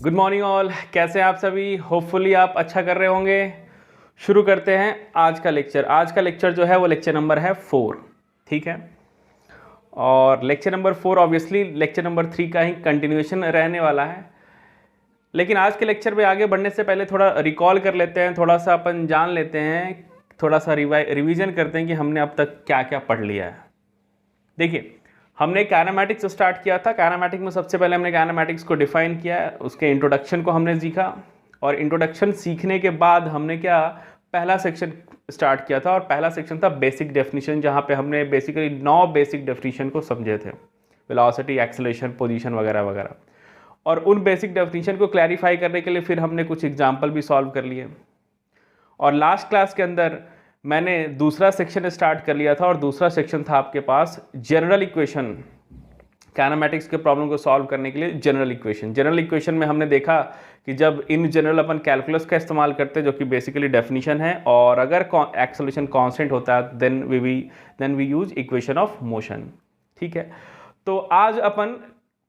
Good morning all, कैसे हैं आप सभी। होपफुली आप अच्छा कर रहे होंगे। शुरू करते हैं आज का लेक्चर। आज का लेक्चर जो है वो लेक्चर नंबर है 4, ठीक है। और lecture number 4 obviously lecture number 3 का ही कंटिन्यूएशन रहने वाला है। लेकिन आज के लेक्चर में आगे बढ़ने से पहले थोड़ा रिकॉल कर लेते हैं, थोड़ा सा अपन जान लेते हैं, थोड़ा सा रिवीजन करते हैं कि हमने अब तक क्या क्या पढ़ लिया है। देखिए, हमने काइनेमैटिक्स स्टार्ट किया था। काइनेमैटिक्स में सबसे पहले हमने काइनेमैटिक्स को डिफाइन किया, उसके इंट्रोडक्शन को हमने सीखा। और इंट्रोडक्शन सीखने के बाद हमने क्या पहला सेक्शन स्टार्ट किया था, और पहला सेक्शन था बेसिक डेफिनेशन, जहाँ पे हमने बेसिकली 9 बेसिक डेफिनेशन को समझे थे, वेलोसिटी, एक्सेलरेशन, पोजीशन वगैरह वगैरह। और उन बेसिक डेफिनेशन को क्लैरिफाई करने के लिए फिर हमने कुछ एग्जाम्पल भी सॉल्व कर लिए। और लास्ट क्लास के अंदर मैंने दूसरा सेक्शन स्टार्ट कर लिया था, और दूसरा सेक्शन था आपके पास जनरल इक्वेशन। काइनेमैटिक्स के प्रॉब्लम को सॉल्व करने के लिए जनरल इक्वेशन। जनरल इक्वेशन में हमने देखा कि जब इन जनरल अपन कैलकुलस का इस्तेमाल करते हैं, जो कि बेसिकली डेफिनेशन है, और अगर एक्सेलरेशन कांस्टेंट होता है then we use equation of motion, ठीक है। तो आज अपन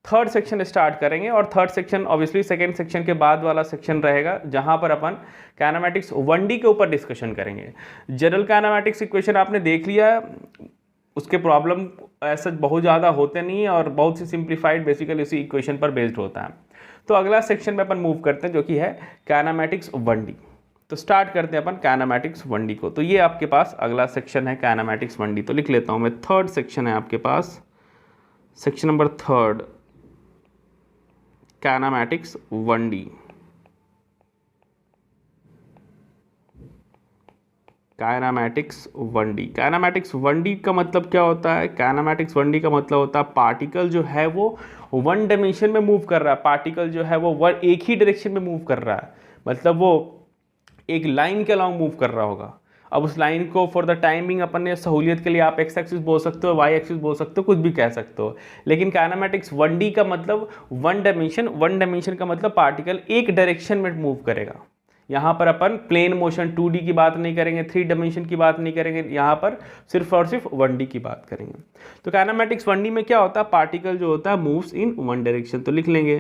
थर्ड सेक्शन स्टार्ट करेंगे, और third section obviously second section के बाद वाला सेक्शन रहेगा, जहां पर अपन काइनेमैटिक्स 1D के ऊपर डिस्कशन करेंगे। जनरल काइनेमैटिक्स इक्वेशन आपने देख लिया, उसके प्रॉब्लम ऐसा बहुत ज़्यादा होते नहीं है, और बहुत सी सिंप्लीफाइड बेसिकली उसी इक्वेशन पर बेस्ड होता है। तो अगला सेक्शन में अपन मूव करते हैं, जो कि है काइनेमैटिक्स 1D। तो स्टार्ट करते हैं अपन काइनेमैटिक्स 1D को। तो ये आपके पास अगला सेक्शन है काइनेमैटिक्स 1D। तो लिख लेता हूँ मैं, थर्ड सेक्शन है आपके पास, section number 3 kinematics 1D। Kinematics 1D। Kinematics 1D का मतलब क्या होता है? काइनेमैटिक्स 1D का मतलब होता है पार्टिकल जो है वो वन डायमेंशन में मूव कर रहा है। पार्टिकल जो है वो एक ही डायरेक्शन में मूव कर रहा है, मतलब वो एक लाइन के अलॉन्ग मूव कर रहा होगा। अब उस लाइन को फॉर द टाइमिंग अपन ने सहूलियत के लिए आप एक्स एक्सिस बोल सकते हो, वाई एक्सिस बोल सकते हो, कुछ भी कह सकते हो। लेकिन काइनेमैटिक्स 1D का मतलब वन डायमेंशन का मतलब पार्टिकल एक डायरेक्शन में मूव करेगा। यहाँ पर अपन प्लेन मोशन 2D की बात नहीं करेंगे, 3 डायमेंशन की बात नहीं करेंगे, यहाँ पर सिर्फ और सिर्फ 1D की बात करेंगे। तो काइनेमैटिक्स 1D में क्या होता है? पार्टिकल जो होता है मूव्स इन वन डायरेक्शन। तो लिख लेंगे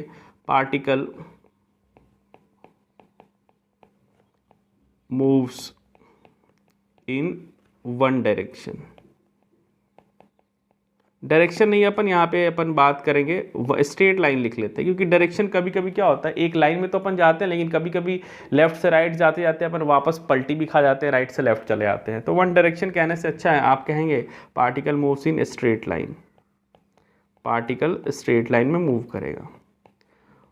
particle moves in one direction. Direction नहीं, अपन यहाँ पे अपन बात करेंगे स्ट्रेट लाइन लिख लेते हैं, क्योंकि डायरेक्शन कभी कभी क्या होता है, एक लाइन में तो अपन जाते हैं, लेकिन कभी कभी लेफ्ट से राइट जाते जाते अपन वापस पलटी भी खा जाते हैं, राइट से लेफ्ट चले जाते हैं। तो वन डायरेक्शन कहने से अच्छा है आप कहेंगे particle moves in straight line. Particle straight line में मूव करेगा,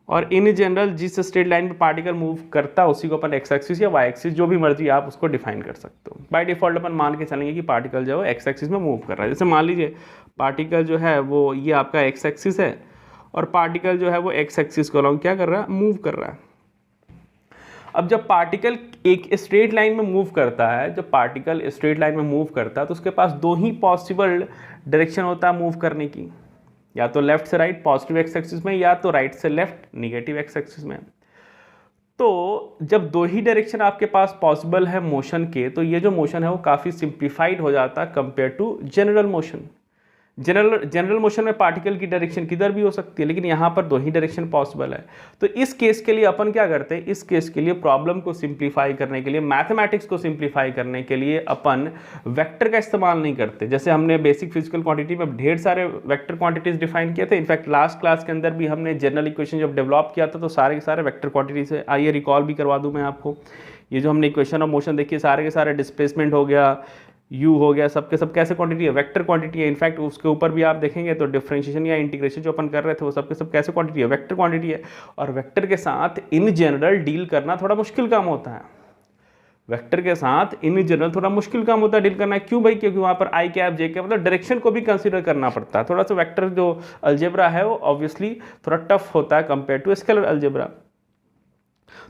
और इन जनरल जिस स्ट्रेट लाइन पे पार्टिकल मूव करता है उसी को अपन एक्स एक्सिस या वाई एक्सिस, जो भी मर्जी आप उसको डिफाइन कर सकते हो। बाय डिफॉल्ट अपन मान के चलेंगे कि पार्टिकल जो है एक्स एक्सिस में मूव कर रहा है। जैसे मान लीजिए पार्टिकल जो है वो ये आपका एक्स एक्सिस है, और पार्टिकल जो है वो एक्स एक्सिस को अलॉन्ग क्या कर रहा है? मूव कर रहा है। अब जब पार्टिकल एक स्ट्रेट लाइन में मूव करता है, जब पार्टिकल स्ट्रेट लाइन में मूव करता है, तो उसके पास 2 ही पॉसिबल डायरेक्शन होता है मूव करने की, या तो लेफ्ट से राइट पॉजिटिव एक्स एक्सिस में, या तो राइट से लेफ्ट निगेटिव एक्स एक्सिस में। तो जब 2 ही डायरेक्शन आपके पास पॉसिबल है मोशन के, तो ये जो मोशन है वो काफ़ी सिंप्लीफाइड हो जाता है compare to general motion. General motion में पार्टिकल की डायरेक्शन किधर भी हो सकती है, लेकिन यहाँ पर 2 ही डायरेक्शन पॉसिबल है। तो इस केस के लिए अपन क्या करते हैं? इस केस के लिए प्रॉब्लम को सिंप्लीफाई करने के लिए, मैथमेटिक्स को सिंप्लीफाई करने के लिए अपन वेक्टर का इस्तेमाल नहीं करते। जैसे हमने बेसिक फिजिकल क्वांटिटी में ढेर सारे वेक्टर क्वांटिटीज डिफाइन किए थे। इनफैक्ट लास्ट क्लास के अंदर भी हमने जनरल इक्वेशन जब डेवलप किया था तो सारे के सारे वेक्टर क्वांटिटीज है। आइए रिकॉल भी करवा दूँ मैं आपको। ये जो हमने इक्वेशन ऑफ मोशन देखिए, सारे के सारे डिस्प्लेसमेंट हो गया, यू हो गया, सबके सब कैसे क्वांटिटी है? वेक्टर क्वांटिटी है। इनफैक्ट उसके ऊपर भी आप देखेंगे तो डिफरेंशिएशन या इंटीग्रेशन जो अपन कर रहे थे वो सबके सब कैसे क्वांटिटी है? वेक्टर क्वांटिटी है। और वेक्टर के साथ इन जनरल डील करना थोड़ा मुश्किल काम होता है। वेक्टर के साथ इन जनरल थोड़ा मुश्किल काम होता है डील करना। क्यों भाई? क्योंकि वहाँ पर आई कैप जे कैप मतलब डायरेक्शन को भी कंसिडर करना पड़ता है। थोड़ा सा वेक्टर जो अलजेब्रा है वो ऑब्वियसली थोड़ा टफ होता है कंपेयर टू स्केलर अलजेब्रा।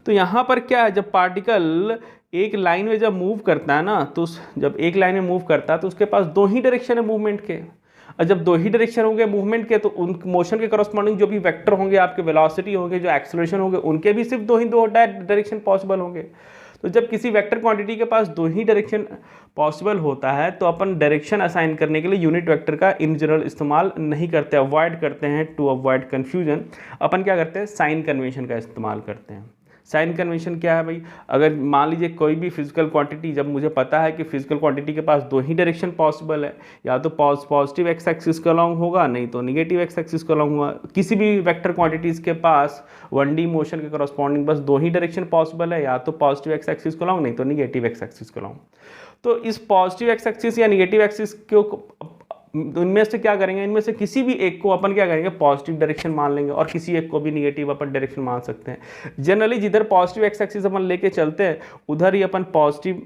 तो यहाँ पर क्या है, जब पार्टिकल एक लाइन में जब मूव करता है ना, तो जब एक लाइन में मूव करता है तो उसके पास 2 ही डायरेक्शन है मूवमेंट के। और जब 2 ही डायरेक्शन होंगे मूवमेंट के, तो उन मोशन के करस्पॉन्डिंग जो भी वेक्टर होंगे, आपके वेलोसिटी होंगे, जो एक्सेलरेशन होंगे, उनके भी सिर्फ 2 डायरेक्शन पॉसिबल होंगे। तो जब किसी वेक्टर क्वांटिटी के पास दो ही डायरेक्शन पॉसिबल होता है तो अपन डायरेक्शन असाइन करने के लिए यूनिट वेक्टर का इन जनरल इस्तेमाल नहीं करते, अवॉइड करते हैं। टू अवॉइड कन्फ्यूजन अपन क्या करते हैं, साइन कन्वेंशन का इस्तेमाल करते हैं। साइन कन्वेंशन क्या है भाई, अगर मान लीजिए कोई भी फिजिकल क्वांटिटी, जब मुझे पता है कि फिजिकल क्वांटिटी के पास दो ही डायरेक्शन पॉसिबल है, या तो पॉजिटिव एक्स एक्सिस के अलॉन्ग होगा, नहीं तो निगेटिव एक्स एक्सिस के अलॉन्ग होगा। किसी भी वेक्टर क्वांटिटीज़ के पास 1D मोशन के करस्पॉन्डिंग बस दो ही डायरेक्शन पॉसिबल है, या तो पॉजिटिव एक्स एक्सिस के अलॉन्ग, नहीं तो निगेटिव एक्स एक्सिस के अलॉन्ग। तो इस पॉजिटिव एक्स एक्सिस या निगेटिव एक्सिस को इनमें से क्या करेंगे, इनमें से किसी भी एक को अपन क्या करेंगे, पॉजिटिव डायरेक्शन मान लेंगे, और किसी एक को भी निगेटिव अपन डायरेक्शन मान सकते हैं। जनरली जिधर पॉजिटिव एक्स एक्सिस अपन लेके चलते हैं उधर ही अपन पॉजिटिव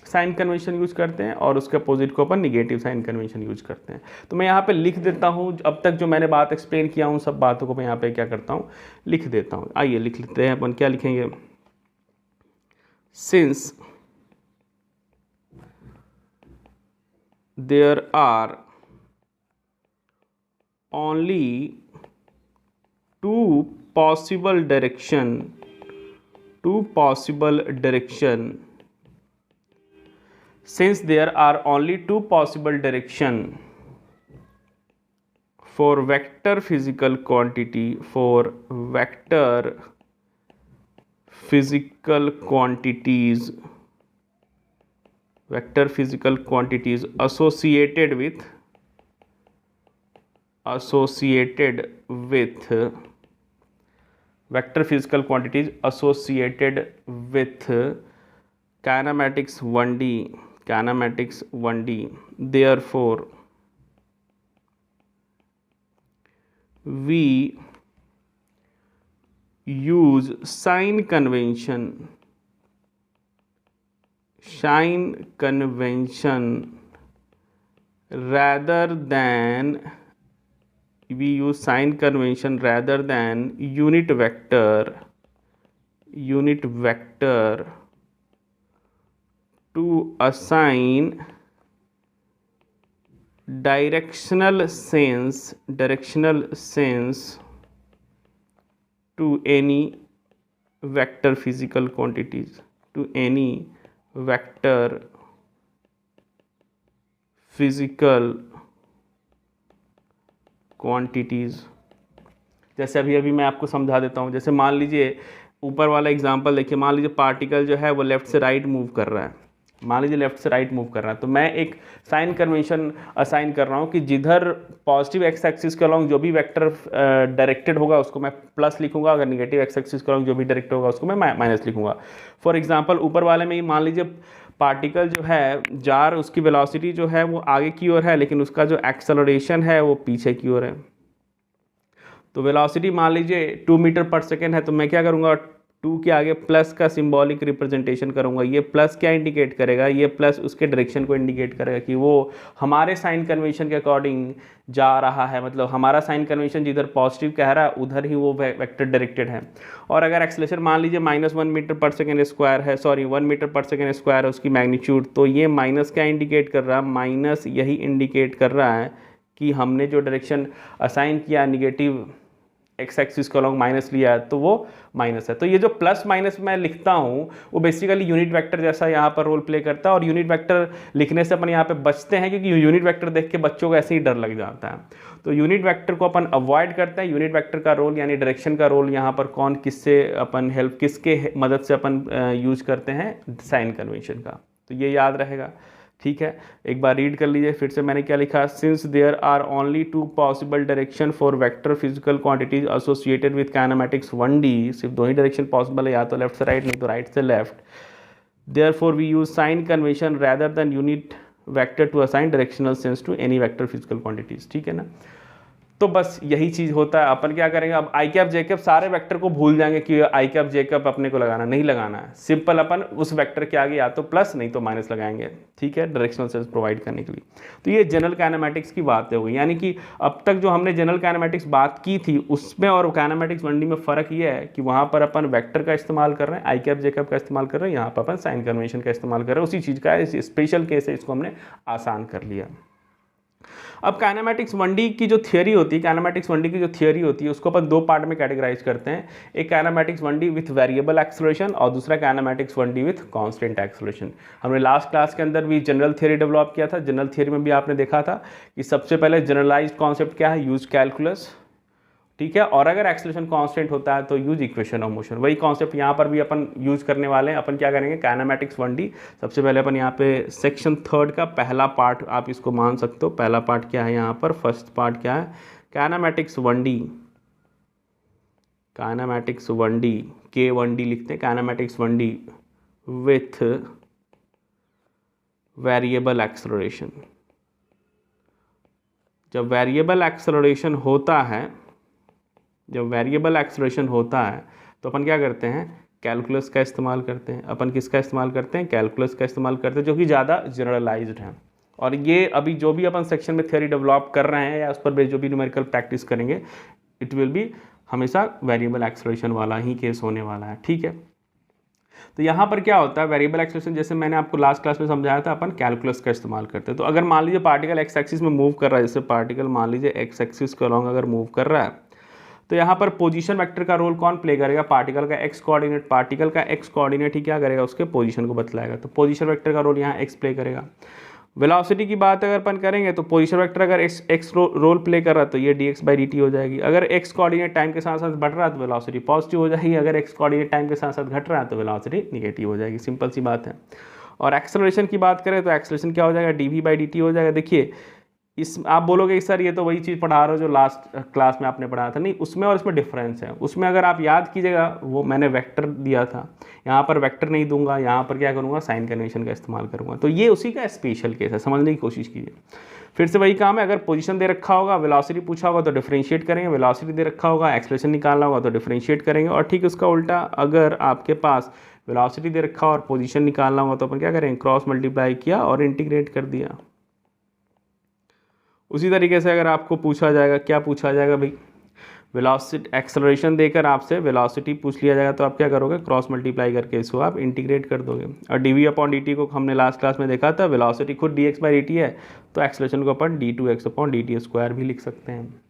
साइन कन्वेंशन यूज करते हैं, और उसके अपोजिट को अपन निगेटिव साइन कन्वेंशन यूज करते हैं। तो मैं यहाँ पे लिख देता हूँ, अब तक जो मैंने बात एक्सप्लेन किया हूँ सब बातों को मैं यहाँ पे क्या करता हूँ, लिख देता हूँ। आइए लिख लेते हैं अपन, क्या लिखेंगे, since there are only two possible direction since there are only two possible direction for vector physical quantity associated with vector physical quantities associated with kinematics 1D. Therefore we use sign convention rather than unit vector to assign directional sense to any vector physical quantities, जैसे अभी मैं आपको समझा देता हूँ। जैसे मान लीजिए ऊपर वाला एग्जांपल देखिए, मान लीजिए पार्टिकल जो है वो लेफ्ट से राइट मूव कर रहा है, तो मैं एक साइन कन्वेंशन असाइन कर रहा हूँ कि जिधर पॉजिटिव एक्स एक्सिस के अलॉन्ग जो भी वेक्टर डायरेक्टेड होगा उसको मैं प्लस लिखूंगा, अगर निगेटिव एक्स एक्सिस के अलॉन्ग जो भी डायरेक्टेड होगा उसको मैं माइनस लिखूंगा। फॉर एग्जांपल ऊपर वाले में ही मान लीजिए पार्टिकल जो है उसकी वेलोसिटी जो है वो आगे की ओर है, लेकिन उसका जो एक्सेलरेशन है वो पीछे की ओर है। तो वेलोसिटी मान लीजिए 2 मीटर पर सेकेंड है, तो मैं क्या करूँगा, 2 के आगे प्लस का सिंबॉलिक रिप्रेजेंटेशन करूँगा। ये प्लस क्या इंडिकेट करेगा, ये प्लस उसके डायरेक्शन को इंडिकेट करेगा कि वो हमारे साइन कन्वेंशन के अकॉर्डिंग जा रहा है, मतलब हमारा साइन कन्वेंशन जिधर पॉजिटिव कह रहा है उधर ही वो वेक्टर डायरेक्टेड है। और अगर एक्सेलरेशन मान लीजिए -1 मीटर पर सेकेंड स्क्वायर है, 1 मीटर पर सेकेंड स्क्वायर है उसकी मैग्नीट्यूड, तो ये माइनस क्या इंडिकेट कर रहा है, माइनस यही इंडिकेट कर रहा है कि हमने जो डायरेक्शन असाइन किया निगेटिव एक्स एक्सिस को अलॉन्ग माइनस लिया है तो वो माइनस है। तो ये जो प्लस माइनस मैं लिखता हूँ वो बेसिकली यूनिट वेक्टर जैसा यहाँ पर रोल प्ले करता है, और यूनिट वेक्टर लिखने से अपन यहाँ पे बचते हैं क्योंकि यूनिट वेक्टर देख के बच्चों को ऐसे ही डर लग जाता है। तो यूनिट वेक्टर को अपन अवॉइड करते हैं। यूनिट वेक्टर का रोल यानी डायरेक्शन का रोल यहाँ पर कौन किससे अपन हेल्प, किसके मदद से अपन यूज करते हैं, साइन कन्वेंशन का। तो ये याद रहेगा, ठीक है। एक बार रीड कर लीजिए फिर से, मैंने क्या लिखा, since there are only 2 possible direction for vector physical quantities associated with kinematics 1D, सिर्फ दो ही डायरेक्शन पॉसिबल है, या तो लेफ्ट से राइट नहीं तो राइट से left. Therefore we use sign convention rather than unit vector to assign directional sense to any vector physical quantities, ठीक है ना। तो बस यही चीज़ होता है। अपन क्या करेंगे, अब आई कैप जे कैप सारे वेक्टर को भूल जाएंगे कि आई कैप जे कैप अपने को लगाना नहीं लगाना है। सिंपल अपन उस वेक्टर के आगे या तो प्लस नहीं तो माइनस लगाएंगे, ठीक है, डायरेक्शनल सेंस प्रोवाइड करने के लिए। तो ये जनरल काइनेमैटिक्स की बात हो गई, यानी कि अब तक जो हमने जनरल काइनेमैटिक्स बात की थी उसमें और काइनेमैटिक्स 1D में फ़र्क ये है कि वहाँ पर अपन वेक्टर का इस्तेमाल कर रहे हैं, आई कैप जे कैप का इस्तेमाल कर रहे हैं, यहाँ पर अपन साइन कन्वेंशन का इस्तेमाल कर रहे हैं। उसी चीज़ का स्पेशल केस है, इसको हमने आसान कर लिया। अब काइनेमैटिक्स 1D की जो थियरी होती है, काइनेमैटिक्स 1D की जो थियरी होती है उसको अपन दो पार्ट में कैटेगराइज करते हैं। एक kinematics 1D with variable acceleration और दूसरा kinematics 1D with constant acceleration. हमने लास्ट क्लास के अंदर भी जनरल थियरी डेवलप किया था। जनरल थियरी में भी आपने देखा था कि सबसे पहले जनरलाइज्ड कॉन्सेप्ट क्या है, यूज कैलकुलस, ठीक है, और अगर एक्सेलरेशन कांस्टेंट होता है तो यूज इक्वेशन ऑफ मोशन। वही कॉन्सेप्ट यहाँ पर भी अपन यूज करने वाले हैं। अपन क्या करेंगे, काइनेमैटिक्स 1D सबसे पहले अपन यहाँ पे सेक्शन 3 का पहला पार्ट आप इसको मान सकते हो। पहला पार्ट क्या है यहाँ पर, फर्स्ट पार्ट क्या है, kinematics 1D, kinematics 1D K1D लिखते हैं, kinematics 1D with variable acceleration. जब वेरिएबल एक्सेलरेशन होता है, जब वेरिएबल एक्सेलरेशन होता है तो अपन क्या करते हैं, कैलकुलस का इस्तेमाल करते हैं। अपन किसका इस्तेमाल करते हैं, कैलकुलस का इस्तेमाल करते हैं, जो कि ज़्यादा जनरलाइज्ड है। और ये अभी जो भी अपन सेक्शन में थ्योरी डेवलप कर रहे हैं या उस पर बेस जो भी न्यूमेरिकल प्रैक्टिस करेंगे, इट विल बी हमेशा वेरिएबल एक्सेलरेशन वाला ही केस होने वाला है, ठीक है। तो यहाँ पर क्या होता है, वेरिएबल एक्सेलरेशन जैसे मैंने आपको लास्ट क्लास में समझाया था, अपन कैलकुलस का इस्तेमाल करते हैं। तो अगर मान लीजिए पार्टिकल एक्स एक्सिस में मूव कर रहा है, जैसे पार्टिकल मान लीजिए एक्स एक्सिस के अलॉन्ग अगर मूव कर रहा है, तो यहाँ पर पोजीशन वेक्टर का रोल कौन प्ले करेगा, पार्टिकल का एक्स कोऑर्डिनेट। पार्टिकल का एक्स कोऑर्डिनेट ही क्या करेगा, उसके पोजीशन को बतलाएगा। तो पोजीशन वेक्टर का रोल यहाँ एक्स प्ले करेगा। वेलोसिटी की बात अगर अपन करेंगे तो पोजीशन वेक्टर अगर एक्स रोल प्ले कर रहा है तो ये dx/dt हो जाएगी। अगर एक्स कोऑर्डिनेट टाइम के साथ साथ बढ़ रहा है तो वेलोसिटी पॉजिटिव हो जाएगी, अगर एक्स कोऑर्डिनेट टाइम के साथ साथ घट रहा है तो वेलोसिटी निगेटिव हो जाएगी। सिंपल सी बात है। और एक्सेलरेशन की बात करें तो एक्सेलरेशन क्या हो जाएगा, dv/dt हो जाएगा। देखिए इस आप बोलोगे सर ये तो वही चीज़ पढ़ा रहे हो जो लास्ट क्लास में आपने पढ़ाया था। नहीं, उसमें और इसमें डिफरेंस है। उसमें अगर आप याद कीजिएगा वो मैंने वेक्टर दिया था, यहाँ पर वेक्टर नहीं दूंगा, यहाँ पर क्या करूँगा, साइन कन्वेंशन का इस्तेमाल करूँगा। तो ये उसी का स्पेशल केस है, समझने की कोशिश कीजिए। फिर से वही काम है, अगर पोजीशन दे रखा होगा, वेलोसिटी पूछा होगा तो डिफरेंशिएट करेंगे, वेलोसिटी दे रखा होगा, एक्सेलरेशन निकालना होगा तो डिफरेंशिएट करेंगे। और ठीक उसका उल्टा, अगर आपके पास वेलोसिटी दे रखा और पोजीशन निकालना होगा तो अपन क्या करेंगे, क्रॉस मल्टीप्लाई किया और इंटीग्रेट कर दिया। उसी तरीके से अगर आपको पूछा जाएगा, क्या पूछा जाएगा भाई, वेलोसिटी एक्सेलरेशन देकर आपसे वेलोसिटी पूछ लिया जाएगा तो आप क्या करोगे, क्रॉस मल्टीप्लाई करके इसको आप इंटीग्रेट कर दोगे। और dv/dt को हमने लास्ट क्लास में देखा था, वेलोसिटी खुद dx/dt है तो एक्सेलरेशन को अपन d2x/dt² भी लिख सकते हैं।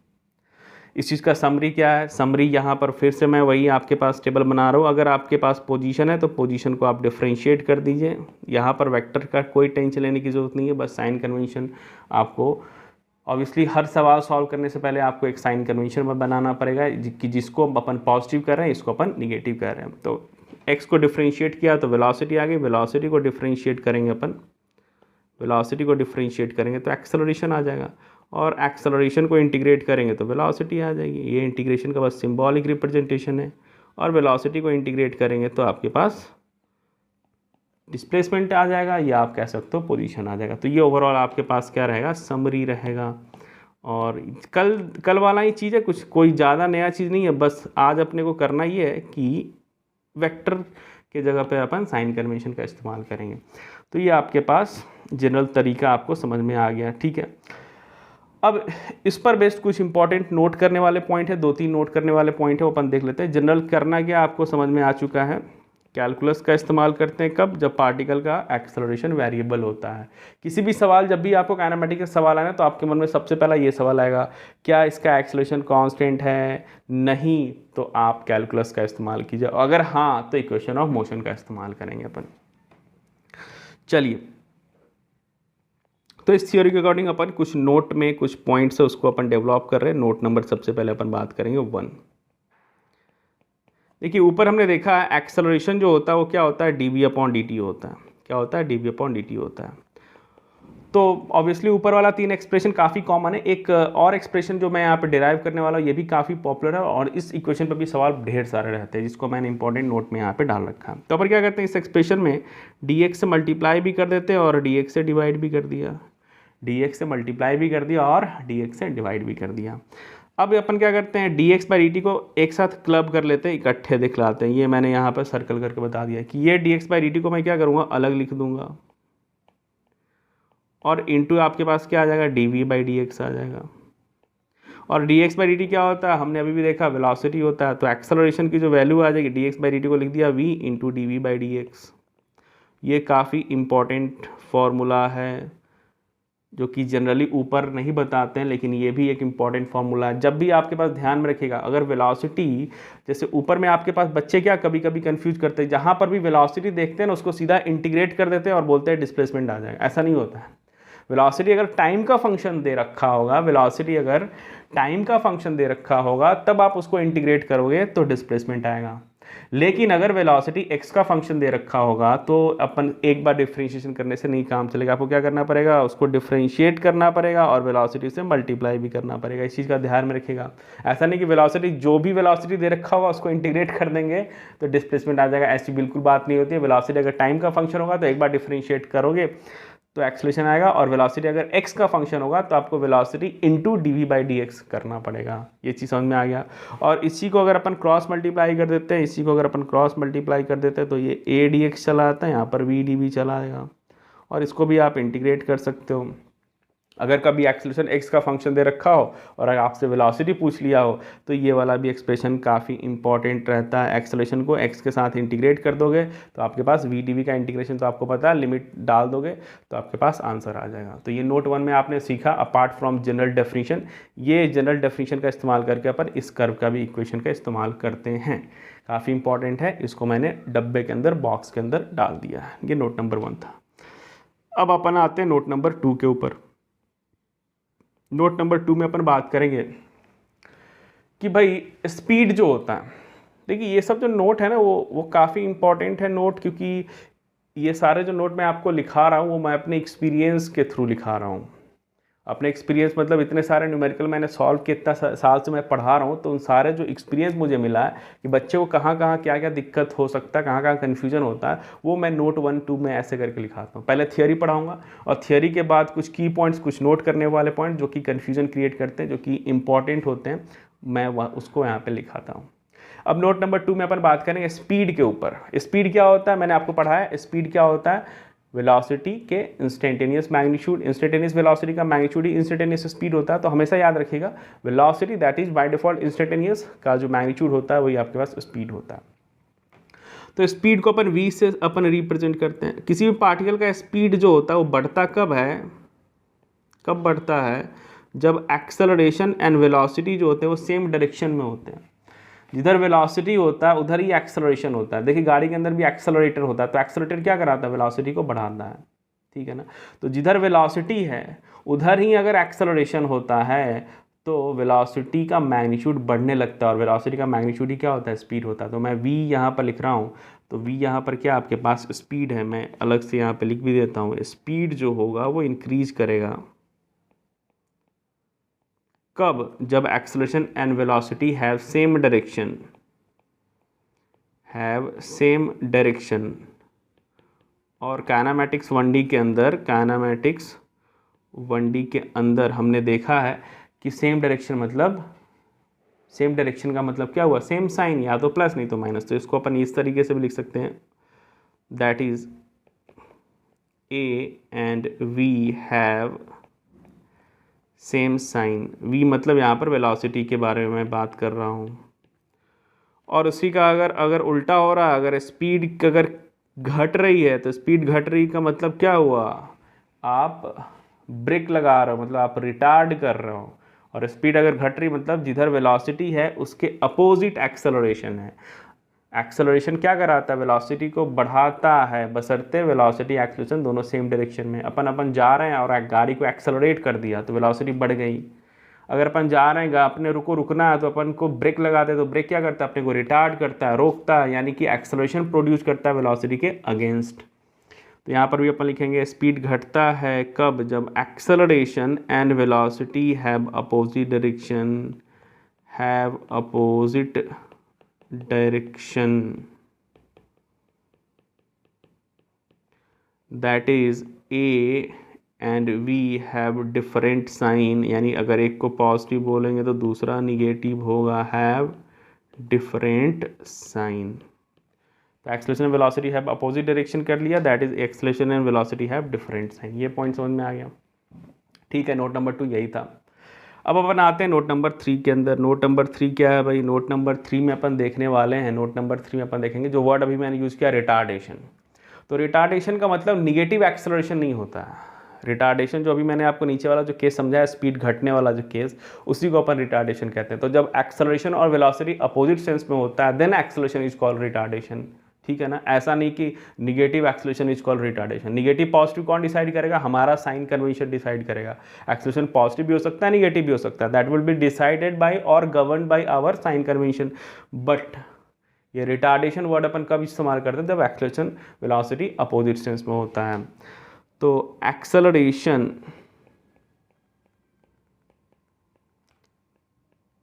इस चीज़ का समरी क्या है, समरी यहाँ पर फिर से मैं वही आपके पास टेबल बना रहा हूँ। अगर आपके पास पोजीशन है तो पोजीशन को आप डिफरेंशिएट कर दीजिए। यहाँ पर वेक्टर का कोई टेंशन लेने की ज़रूरत नहीं है, बस साइन कन्वेंशन आपको ऑब्वियसली हर सवाल सॉल्व करने से पहले आपको एक साइन कन्वेंशन बनाना पड़ेगा कि जिसको अपन पॉजिटिव कर रहे हैं, इसको अपन निगेटिव कर रहे हैं। तो x को डिफरेंशिएट किया तो वेलोसिटी आ गई, वेलोसिटी को डिफरेंशिएट करेंगे अपन, वेलोसिटी को डिफरेंशिएट करेंगे तो एक्सेलरेशन आ जाएगा, और एक्सेलरेशन को इंटीग्रेट करेंगे तो वेलोसिटी आ जाएगी। ये इंटीग्रेशन का बस सिंबॉलिक रिप्रेजेंटेशन है। और वेलोसिटी को इंटीग्रेट करेंगे तो आपके पास डिस्प्लेसमेंट आ जाएगा, या आप कह सकते हो पोजीशन आ जाएगा। तो ये ओवरऑल आपके पास क्या रहेगा, समरी रहेगा। और कल वाला ही चीज़ है, कुछ कोई ज़्यादा नया चीज़ नहीं है। बस आज अपने को करना ये है कि वेक्टर के जगह पे अपन साइन कन्वेंशन का इस्तेमाल करेंगे। तो ये आपके पास जनरल तरीका आपको समझ में आ गया, ठीक है। अब इस पर बेस्ड कुछ इंपॉर्टेंट नोट करने वाले पॉइंट है, 2-3 नोट करने वाले पॉइंट है, वो अपन देख लेते हैं। जनरल करना क्या आपको समझ में आ चुका है। कैलकुलस का इस्तेमाल करते हैं कब, जब पार्टिकल का एक्सेलरेशन वेरिएबल होता है। किसी भी सवाल, जब भी आपको काइनेमेटिक्स का सवाल आए ना तो आपके मन में सबसे पहला ये सवाल आएगा, क्या इसका एक्सेलरेशन कांस्टेंट है, नहीं तो आप कैलकुलस का इस्तेमाल कीजिए, अगर हाँ तो इक्वेशन ऑफ मोशन का इस्तेमाल करेंगे अपन। चलिए, तो इस थ्योरी के अकॉर्डिंग अपन कुछ नोट में कुछ पॉइंट्स है उसको अपन डेवलप कर रहे हैं। नोट नंबर सबसे पहले अपन बात करेंगे 1। देखिए ऊपर हमने देखा है एक्सेलरेशन जो होता है वो क्या होता है, dv/dt होता है। क्या होता है, dv/dt होता है। तो ऑब्वियसली ऊपर वाला 3 एक्सप्रेशन काफ़ी कॉमन है। एक और एक्सप्रेशन जो मैं यहाँ पे डिराइव करने वाला हूँ ये भी काफ़ी पॉपुलर है, और इस इक्वेशन पर भी सवाल ढेर सारे रहते हैं, जिसको मैंने इंपॉर्टेंट नोट में यहाँ पे डाल रखा है। तो अपन क्या करते हैं, इस एक्सप्रेशन में dx से मल्टीप्लाई भी कर देते हैं और dx से डिवाइड भी कर दिया, dx से मल्टीप्लाई भी कर दिया और dx से डिवाइड भी कर दिया। अब अपन क्या करते हैं, dx/dt को एक साथ क्लब कर लेते हैं, इकट्ठे दिखलाते हैं। ये मैंने यहाँ पर सर्कल करके बता दिया कि ये dx/dt को मैं क्या करूँगा, अलग लिख दूंगा, और इनटू आपके पास क्या आ जाएगा, dv/dx आ जाएगा। और dx/dt क्या होता है, हमने अभी भी देखा वेलोसिटी होता है। तो एक्सेलरेशन की जो वैल्यू आ जाएगी, dx/dt को लिख दिया v × dv/dx। ये काफ़ी इम्पॉर्टेंट फॉर्मूला है, जो कि जनरली ऊपर नहीं बताते हैं, लेकिन ये भी एक इम्पॉर्टेंट फार्मूला है। जब भी आपके पास ध्यान में रखिएगा, अगर वेलोसिटी जैसे ऊपर में आपके पास बच्चे क्या कभी कभी कंफ्यूज करते हैं, जहाँ पर भी वेलोसिटी देखते हैं ना उसको सीधा इंटीग्रेट कर देते हैं और बोलते हैं डिस्प्लेसमेंट आ जाएगा। ऐसा नहीं होता है। वेलोसिटी अगर टाइम का फंक्शन दे रखा होगा, वेलोसिटी अगर टाइम का फंक्शन दे रखा होगा तब आप उसको इंटीग्रेट करोगे तो डिस्प्लेसमेंट आएगा। लेकिन अगर वेलोसिटी एक्स का फंक्शन दे रखा होगा तो अपन एक बार डिफरेंशिएशन करने से नहीं काम चलेगा, आपको क्या करना पड़ेगा, उसको डिफरेंशिएट करना पड़ेगा और वेलोसिटी से मल्टीप्लाई भी करना पड़ेगा। इस चीज़ का ध्यान में रखिएगा। ऐसा नहीं कि वेलोसिटी जो भी वेलोसिटी दे रखा होगा उसको इंटीग्रेट कर देंगे तो डिस्प्लेसमेंट आ जाएगा, ऐसी बिल्कुल बात नहीं होती है। वेलोसिटी अगर टाइम का फंक्शन होगा तो एक बार डिफरेंशिएट करोगे तो एक्सेलरेशन आएगा, और वेलोसिटी अगर x का फंक्शन होगा तो आपको वेलोसिटी इंटू dv/dx करना पड़ेगा। ये चीज़ समझ में आ गया। और इसी को अगर अपन क्रॉस मल्टीप्लाई कर देते हैं, इसी को अगर अपन क्रॉस मल्टीप्लाई कर देते हैं तो ये a dx चला आता है, यहाँ पर v dv चला आएगा, और इसको भी आप इंटीग्रेट कर सकते हो। अगर कभी एक्सेलरेशन x का फंक्शन दे रखा हो और अगर आपसे वेलोसिटी पूछ लिया हो तो ये वाला भी एक्सप्रेशन काफ़ी इंपॉर्टेंट रहता है। एक्सेलरेशन को x के साथ इंटीग्रेट कर दोगे तो आपके पास v dv का इंटीग्रेशन तो आपको पता है, लिमिट डाल दोगे तो आपके पास आंसर आ जाएगा। तो ये नोट 1 में आपने सीखा अपार्ट फ्रॉम जनरल डेफिनेशन। ये जनरल डेफिनेशन का इस्तेमाल करके अपन इस कर्व का भी इक्वेशन का इस्तेमाल करते हैं। काफ़ी इंपॉर्टेंट है, इसको मैंने डब्बे के अंदर बॉक्स के अंदर डाल दिया है। ये नोट नंबर 1 था। अब अपन आते हैं नोट नंबर 2 के ऊपर। नोट नंबर 2 में अपन बात करेंगे कि भाई स्पीड जो होता है, देखिए ये सब जो नोट है ना वो काफ़ी इंपॉर्टेंट है नोट, क्योंकि ये सारे जो नोट मैं आपको लिखा रहा हूँ वो मैं अपने एक्सपीरियंस के थ्रू लिखा रहा हूँ। अपने एक्सपीरियंस मतलब इतने सारे न्यूमेरिकल मैंने सॉल्व किया, इतना साल से मैं पढ़ा रहा हूँ, तो उन सारे जो एक्सपीरियंस मुझे मिला है कि बच्चे को कहाँ कहाँ क्या क्या दिक्कत हो सकता है, कहाँ कहाँ कन्फ्यूजन होता है, वो मैं नोट 1 2 में ऐसे करके लिखाता हूँ। पहले थियोरी पढ़ाऊँगा और थियोरी के बाद कुछ की पॉइंट्स, कुछ नोट करने वाले पॉइंट जो कि कन्फ्यूजन क्रिएट करते हैं, जो कि इंपॉर्टेंट होते हैं, मैं उसको यहाँ पर लिखाता हूँ। अब नोट नंबर 2 में अपन बात करेंगे स्पीड के ऊपर। स्पीड क्या होता है, मैंने आपको पढ़ाया। स्पीड क्या होता है, वेलोसिटी के इंस्टेंटेनियस मैग्नीट्यूड। इंस्टेंटेनियस वेलोसिटी का मैग्नीट्यूड ही इंस्टेंटेनियस स्पीड होता है। तो हमेशा याद रखिएगा velocity that is by default instantaneous का जो मैग्नीट्यूड होता है वही आपके पास स्पीड होता है। तो स्पीड को अपन v से अपन रिप्रेजेंट करते हैं। किसी भी पार्टिकल का स्पीड जो होता है वो बढ़ता कब है, कब बढ़ता है, जब एक्सेलरेशन एंड वेलोसिटी जो होते हैं वो सेम डायरेक्शन में होते हैं। जिधर वेलोसिटी होता है उधर ही एक्सेलरेशन होता है। देखिए गाड़ी के अंदर भी एक्सेलरेटर होता है, तो एक्सेलरेटर क्या कराता है, वेलोसिटी को बढ़ाता है, ठीक है ना। तो जिधर वेलोसिटी है उधर ही अगर एक्सेलरेशन होता है तो वेलोसिटी का मैग्नीट्यूड बढ़ने लगता है, और वेलोसिटी का मैग्नीट्यूड ही क्या होता है, स्पीड होता है। तो मैं v यहाँ पर लिख रहा हूँ, तो v यहाँ पर क्या आपके पास स्पीड है, मैं अलग से यहाँ पर लिख भी देता हूँ। स्पीड जो होगा वो इंक्रीज करेगा कब, जब acceleration and velocity have same direction, have same direction. और काइनेमैटिक्स 1D के अंदर, काइनेमैटिक्स 1D के अंदर हमने देखा है कि सेम डायरेक्शन मतलब, सेम डायरेक्शन का मतलब क्या हुआ, सेम साइन, या तो प्लस नहीं तो माइनस। तो इसको अपन इस तरीके से भी लिख सकते हैं, that is A and V have same sign. v मतलब यहाँ पर वेलोसिटी के बारे में मैं बात कर रहा हूँ। और उसी का अगर उल्टा हो रहा है, अगर स्पीड अगर घट रही है तो स्पीड घट रही का मतलब क्या हुआ, आप ब्रेक लगा रहे हो, मतलब आप रिटार्ड कर रहे हो। और स्पीड अगर घट रही मतलब जिधर वेलोसिटी है उसके अपोजिट एक्सेलरेशन है। एक्सेलरेशन क्या कराता है, वेलोसिटी को बढ़ाता है, बशर्ते वेलोसिटी एक्सेलरेशन दोनों सेम डायरेक्शन में। अपन जा रहे हैं और गाड़ी को एक्सेलरेट कर दिया तो वेलोसिटी बढ़ गई। अगर अपन जा रहे हैं, अपने रुकना है तो अपन को ब्रेक लगाते हैं, तो ब्रेक क्या करता है, अपने को रिटार्ड करता है, रोकता है, यानी कि एक्सेलरेशन प्रोड्यूस करता है वेलोसिटी के अगेंस्ट। तो यहाँ पर भी अपन लिखेंगे स्पीड घटता है कब, जब acceleration and velocity have opposite direction, have opposite direction, that is A and V have different sign, यानी अगर एक को पॉजिटिव बोलेंगे तो दूसरा निगेटिव होगा, have different sign। तो acceleration velocity have opposite direction कर लिया, that is acceleration and velocity have different sign. ये पॉइंट समझ में आ गया, ठीक है। नोट नंबर 2 यही था। अब अपन आते हैं नोट नंबर 3 के अंदर। नोट नंबर 3 क्या है भाई, नोट नंबर 3 में अपन देखने वाले हैं, नोट नंबर 3 में अपन देखेंगे जो वर्ड अभी मैंने यूज़ किया, रिटार्डेशन। तो रिटार्डेशन का मतलब निगेटिव एक्सेलरेशन नहीं होता है। रिटार्डेशन जो अभी मैंने आपको नीचे वाला जो केस समझाया, स्पीड घटने वाला जो केस, उसी को अपन रिटार्डेशन कहते हैं। तो जब एक्सेलरेशन और वेलोसिटी अपोजिट सेंस में होता है then acceleration is called retardation, ठीक है ना। ऐसा नहीं कि negative acceleration is called retardation. Negative positive कौन डिसाइड करेगा? हमारा साइन कन्वेंशन डिसाइड करेगा। एक्सेलरेशन पॉजिटिव भी हो सकता है, निगेटिव भी हो सकता है, that will be decided by और govern by our sign convention. But ये रिटार्डेशन वर्ड अपन कब इस्तेमाल करते हैं? जब एक्सेलरेशन वेलोसिटी अपोजिट सेंस में होता है। तो acceleration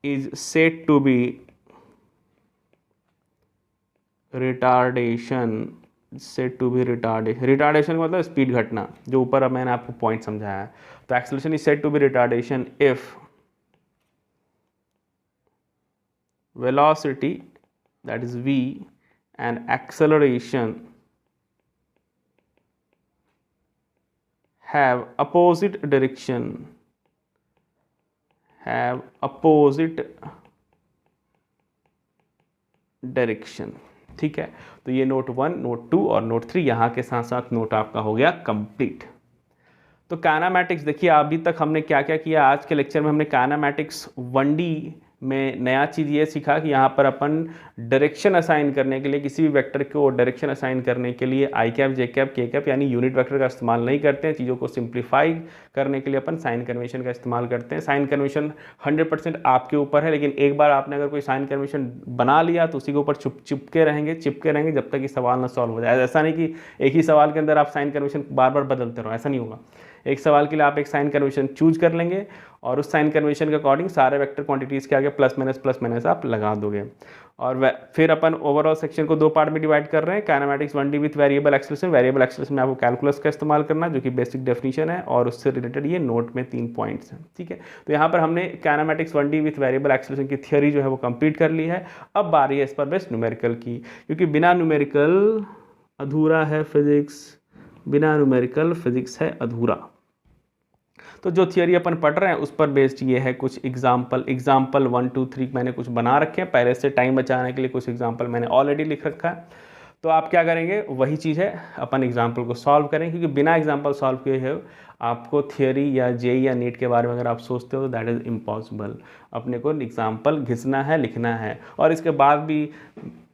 is said to be retardation, said to be retardation. Retardation मतलब स्पीड घटना, जो ऊपर अब मैंने आपको पॉइंट समझाया है। तो acceleration is said to be retardation if velocity, that is v, and acceleration have opposite direction, have opposite direction, ठीक है। तो ये नोट 1, नोट 2 और नोट 3 यहाँ के साथ साथ नोट आपका हो गया कंप्लीट। तो काइनेमैटिक्स देखिए, अभी तक हमने क्या क्या किया। आज के लेक्चर में हमने काइनेमैटिक्स 1D में नया चीज़ ये सीखा कि यहाँ पर अपन डायरेक्शन असाइन करने के लिए, किसी भी वेक्टर को डायरेक्शन असाइन करने के लिए आई कैप, जे कैप, के कैप यानी यूनिट वेक्टर का इस्तेमाल नहीं करते हैं। चीज़ों को सिंप्लीफाई करने के लिए अपन साइन कन्वेंशन का इस्तेमाल करते हैं। साइन कन्वेंशन 100% आपके ऊपर है, लेकिन एक बार आपने अगर कोई साइन कन्वेंशन बना लिया तो उसी के ऊपर चिपके रहेंगे जब तक कि सवाल ना सॉल्व हो जाए। ऐसा नहीं कि एक ही सवाल के अंदर आप साइन कन्वेंशन बार बार बदलते रहो, ऐसा नहीं होगा। एक सवाल के लिए आप एक साइन कन्वेंशन चूज कर लेंगे और उस साइन कन्वेंशन के अकॉर्डिंग सारे वेक्टर क्वांटिटीज़ के आगे प्लस माइनस आप लगा दोगे। और फिर अपन ओवरऑल सेक्शन को 2 पार्ट में डिवाइड कर रहे हैं। Kinematics 1D with variable acceleration. Variable acceleration में आपको कैलकुलस का इस्तेमाल करना है, जो कि बेसिक डेफिनेशन है, और उससे रिलेटेड ये नोट में 3 पॉइंट्स हैं, ठीक है। तो यहाँ पर हमने kinematics 1D with variable acceleration की थियोरी जो है वो कंप्लीट कर ली है। अब बारी है इस पर बेस्ड न्यूमेरिकल की, क्योंकि बिना न्यूमेरिकल अधूरा है फिजिक्स, बिना न्यूमेरिकल फिजिक्स है अधूरा। तो जो थियरी अपन पढ़ रहे हैं उस पर बेस्ड ये है कुछ एग्जाम्पल 1, 2, 3 मैंने कुछ बना रखे हैं। पहले से टाइम बचाने के लिए कुछ एग्जाम्पल मैंने ऑलरेडी लिख रखा है। तो आप क्या करेंगे, वही चीज़ है, अपन एग्जाम्पल को सॉल्व करेंगे, क्योंकि बिना एग्जाम्पल सॉल्व किए है आपको थियरी या जेई या नीट के बारे में अगर आप सोचते हो तो दैट इज़ इम्पॉसिबल। अपने को एग्जाम्पल घिसना है, लिखना है, और इसके बाद भी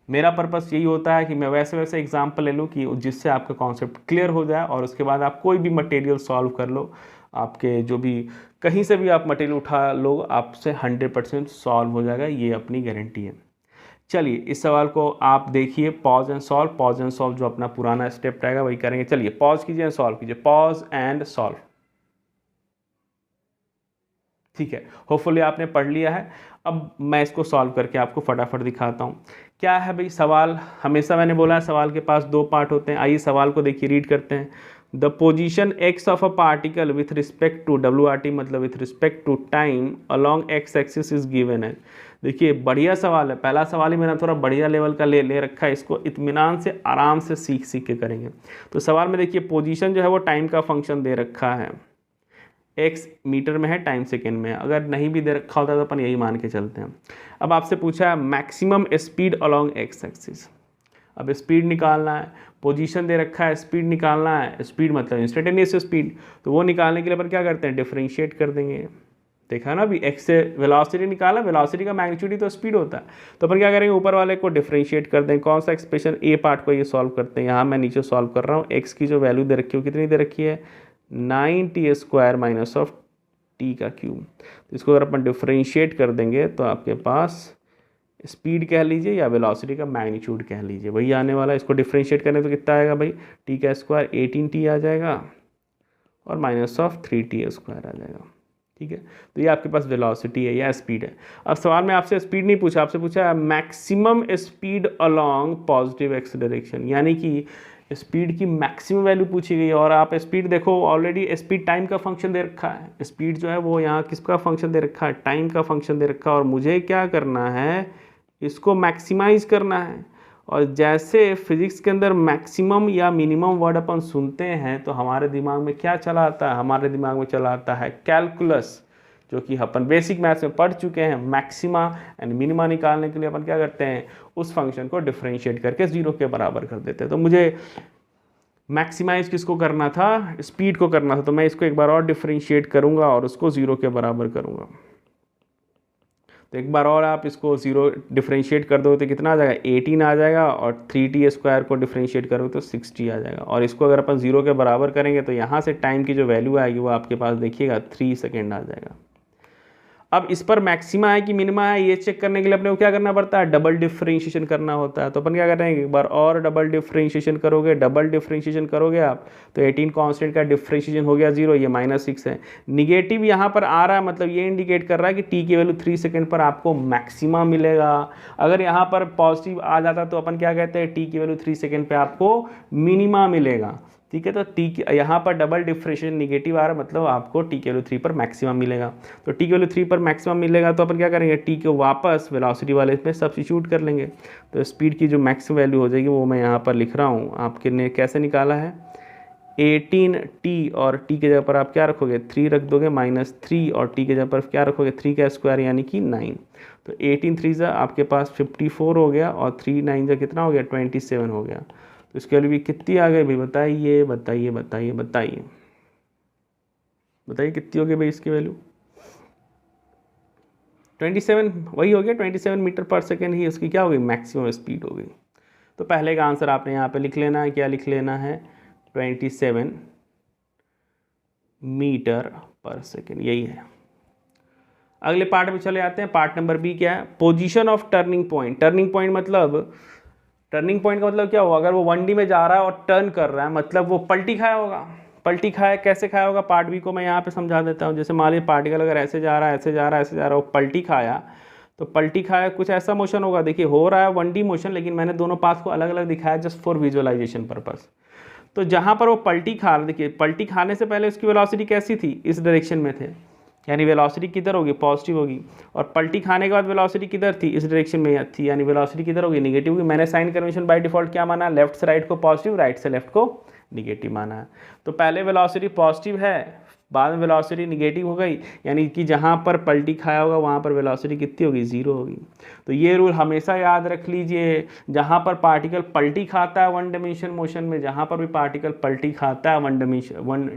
मेरा पर्पस यही होता है कि मैं वैसे एग्जाम्पल ले लूँ कि जिससे आपका कॉन्सेप्ट क्लियर हो जाए, और उसके बाद आप कोई भी मटेरियल सॉल्व कर लो। आपके जो भी कहीं से भी आप मटेरियल उठा लो, आपसे 100% सॉल्व हो जाएगा, ये अपनी गारंटी है। चलिए इस सवाल को आप देखिए, pause and solve. Pause and solve जो अपना पुराना स्टेप रहेगा वही करेंगे। चलिए पॉज कीजिए एंड सॉल्व कीजिए, पॉज एंड सॉल्व, ठीक है। होपफुली आपने पढ़ लिया है। अब मैं इसको सॉल्व करके आपको फटाफट दिखाता हूँ। क्या है भाई सवाल, हमेशा मैंने बोला है सवाल के पास 2 पार्ट होते हैं। आइए सवाल को देखिए, रीड करते हैं। The position x of a particle with respect to WRT, मतलब with respect to time along x axis is given है। देखिए बढ़िया सवाल है, पहला सवाल ही मैंने थोड़ा बढ़िया लेवल का ले रखा है। इसको इत्मीनान से आराम से सीख के करेंगे। तो सवाल में देखिए पोजीशन जो है वो टाइम का फंक्शन दे रखा है, x मीटर में है, टाइम सेकेंड में है। अगर नहीं भी दे रखा होता तो अपन यही मान के चलते हैं। अब आपसे पूछा है maximum speed along x axis. अब स्पीड निकालना है, पोजीशन दे रखा है, स्पीड निकालना है। स्पीड मतलब इंस्टेंटेनियस स्पीड, तो वो निकालने के लिए अपन क्या करते हैं, डिफरेंशिएट कर देंगे। देखा ना अभी, x से वेलोसिटी निकाला, वेलोसिटी का मैग्नीट्यूड ही तो स्पीड होता है। तो अपन क्या करेंगे, ऊपर वाले को डिफरेंशिएट कर देंगे। कौन सा एक्सप्रेशन, ए पार्ट को ये सॉल्व करते हैं। यहाँ मैं नीचे सॉल्व कर रहा हूँ। x की जो वैल्यू दे रखी है वो कितनी दे रखी है, 9t² माइनस ऑफ t का क्यूब। तो इसको अगर अपन डिफरेंशिएट कर देंगे तो आपके पास स्पीड कह लीजिए या वेलोसिटी का मैग्नीट्यूड कह लीजिए, वही आने वाला है। इसको डिफरेंशिएट करने तो कितना आएगा भाई, t² 18t आ जाएगा और माइनस ऑफ 3t² आ जाएगा, ठीक है। तो ये आपके पास वेलोसिटी है या स्पीड है। अब सवाल में आपसे स्पीड नहीं पूछा, आपसे पूछा maximum speed along positive x direction, यानी कि स्पीड की मैक्सिमम वैल्यू पूछी गई है। और आप स्पीड देखो, ऑलरेडी स्पीड टाइम का फंक्शन दे रखा है। स्पीड जो है वो यहाँ किसका फंक्शन दे रखा है, टाइम का फंक्शन दे रखा है। और मुझे क्या करना है, इसको मैक्सिमाइज करना है। और जैसे फिजिक्स के अंदर मैक्सिमम या मिनिमम वर्ड अपन सुनते हैं तो हमारे दिमाग में क्या चला आता है, हमारे दिमाग में चला आता है कैलकुलस, जो कि अपन बेसिक मैथ्स में पढ़ चुके हैं। मैक्सिमा एंड मिनिमा निकालने के लिए अपन क्या करते हैं, उस फंक्शन को डिफरेंशिएट करके 0 के बराबर कर देते हैं। तो मुझे मैक्सिमाइज किसको करना था, स्पीड को करना था, तो मैं इसको एक बार और डिफरेंशिएट करूँगा और उसको 0 के बराबर करूँगा। तो एक बार और आप इसको 0 डिफरेंशिएट कर दो तो कितना आ जाएगा, 18 आ जाएगा, और 3t² को डिफरेंशिएट करोगे तो 6t आ जाएगा। और इसको अगर अपन 0 के बराबर करेंगे तो यहाँ से टाइम की जो वैल्यू आएगी वो आपके पास देखिएगा 3 सेकेंड आ जाएगा। अब इस पर मैक्सिमा है कि मिनिमा है ये चेक करने के लिए अपने को क्या करना पड़ता है, डबल डिफरेंशिएशन करना होता है। तो अपन क्या करेंगे, एक बार और डबल डिफरेंशिएशन करोगे, डबल डिफरेंशिएशन करोगे आप तो 18 कांस्टेंट का डिफरेंशिएशन हो गया 0, ये -6 है। निगेटिव यहाँ पर आ रहा है, मतलब ये इंडिकेट कर रहा है कि टी की वैल्यू 3 सेकेंड पर आपको मैक्सिमा मिलेगा। अगर यहाँ पर पॉजिटिव आ जाता तो अपन क्या कहते हैं, टी की वैल्यू 3 सेकेंड पर आपको मिनिमा मिलेगा। ठीक है, तो टी यहाँ पर डबल डिफरेंशिएशन निगेटिव आ रहा है, मतलब आपको टी की वैल्यू 3 पर मैक्सिमम मिलेगा। तो टी की वैल्यू 3 पर मैक्सिमम मिलेगा तो अपन क्या करेंगे, टी को वापस वेलोसिटी वाले इसमें सब्स्टिट्यूट कर लेंगे। तो स्पीड की जो मैक्सिमम वैल्यू हो जाएगी वो मैं यहाँ पर लिख रहा हूँ। आपके ने कैसे निकाला है, 18t, और टी के जगह पर आप क्या रखोगे, 3 रख दोगे, -3, और टी के जगह पर क्या रखोगे, 3 का स्क्वायर यानी कि 9। तो 18 3 आपके पास 54 हो गया, और 3 9 कितना हो गया, 27 हो गया। तो इसकी वैल्यू भी कितनी आ गई भाई, बताइए बताइए बताइए बताइए बताइए कितनी हो गई भाई इसकी वैल्यू, 27 वही हो गया, 27 मीटर पर सेकेंड ही इसकी क्या हो गई, मैक्सिमम स्पीड हो गई। तो पहले का आंसर आपने यहाँ पे लिख लेना है, क्या लिख लेना है, 27 मीटर पर सेकेंड, यही है। अगले पार्ट में चले आते हैं। पार्ट नंबर बी क्या है, position of turning point. Turning point मतलब, टर्निंग पॉइंट का मतलब क्या होगा, अगर वो 1D में जा रहा है और टर्न कर रहा है मतलब वो पलटी खाया होगा। पलटी खाया कैसे खाया होगा, पार्ट बी को मैं यहाँ पे समझा देता हूँ। जैसे मान लीजिए पार्टिकल अगर ऐसे जा रहा है, ऐसे जा रहा है, ऐसे जा रहा है, वो पलटी खाया, तो पलटी खाया कुछ ऐसा मोशन होगा। देखिए हो रहा है 1D मोशन, लेकिन मैंने दोनों पाथ को अलग अलग दिखाया जस्ट फॉर विजुअलाइजेशन पर्पस। तो जहाँ पर वो पलटी खा रहा, देखिए पलटी खाने से पहले उसकी वेलोसिटी कैसी थी, इस डायरेक्शन में थे, यानी वेलोसिटी किधर होगी, पॉजिटिव होगी। और पलटी खाने के बाद वेलोसिटी किधर थी, इस डायरेक्शन में थी, यानी वेलोसिटी किधर होगी, निगेटिव होगी। मैंने साइन कन्वेंशन बाय डिफॉल्ट क्या माना, लेफ्ट से राइट को पॉजिटिव, राइट से लेफ्ट को निगेटिव माना है। तो पहले वेलोसिटी पॉजिटिव है, बाद में वेलोसिटी निगेटिव हो गई, यानी कि जहाँ पर पलटी खाया होगा वहाँ पर वेलोसिटी कितनी होगी, 0 होगी। तो ये रूल हमेशा याद रख लीजिए, जहाँ पर पार्टिकल पलटी खाता है 1 डायमेंशन मोशन में, जहाँ पर भी पार्टिकल पलटी खाता है 1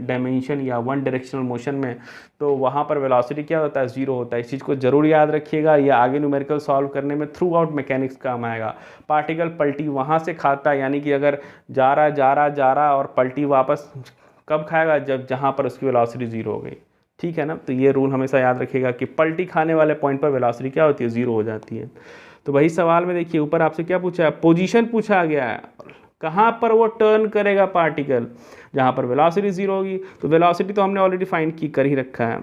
डायमेंशन या 1 डायरेक्शनल मोशन में, तो वहाँ पर वेलोसिटी क्या होता है, 0 होता है। इस चीज़ को जरूर याद रखिएगा, ये आगे न्यूमेरिकल सॉल्व करने में थ्रू आउट मैकेनिक्स काम आएगा। पार्टिकल पलटी वहाँ से खाता है, यानी कि अगर जा रहा और पलटी वापस कब खाएगा, जब जहाँ पर उसकी वेलोसिटी 0 हो गई। ठीक है ना, तो ये रूल हमेशा याद रखिएगा कि पलटी खाने वाले पॉइंट पर वेलोसिटी क्या होती है, 0 हो जाती है। तो वही सवाल में देखिए ऊपर आपसे क्या पूछा है, पोजीशन पूछा गया है, कहाँ पर वो टर्न करेगा पार्टिकल, जहाँ पर वेलोसिटी 0 होगी। तो वेलोसिटी तो हमने ऑलरेडी फाइंड कर ही रखा है।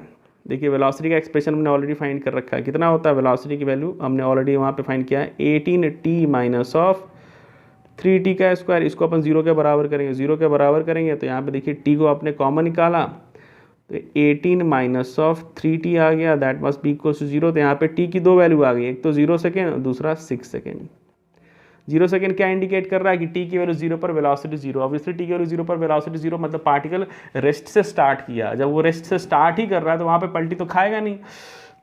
देखिए वेलोसिटी का एक्सप्रेशन हमने ऑलरेडी फाइंड कर रखा है, कितना होता है वेलोसिटी की वैल्यू हमने ऑलरेडी वहाँ पे फाइंड किया है, 18t माइनस ऑफ 3t का स्क्वायर। इसको अपन 0 के बराबर करेंगे, 0 के बराबर करेंगे तो यहाँ पे देखिए t को आपने कॉमन निकाला, तो 18 माइनस ऑफ 3t आ गया, that must be equal to 0। तो यहाँ पे t की 2 वैल्यू आ गई, एक तो 0 सेकेंड और दूसरा 6 सेकेंड। 0 सेकेंड क्या इंडिकेट कर रहा है कि t की वैल्यू 0 पर वेलोसिटी 0। ऑब्वियसली t की वैल्यू 0 पर वेलोसिटी 0 मतलब पार्टिकल रेस्ट से स्टार्ट किया, जब वो रेस्ट से स्टार्ट ही कर रहा है तो वहाँ पे पलटी तो खाएगा नहीं।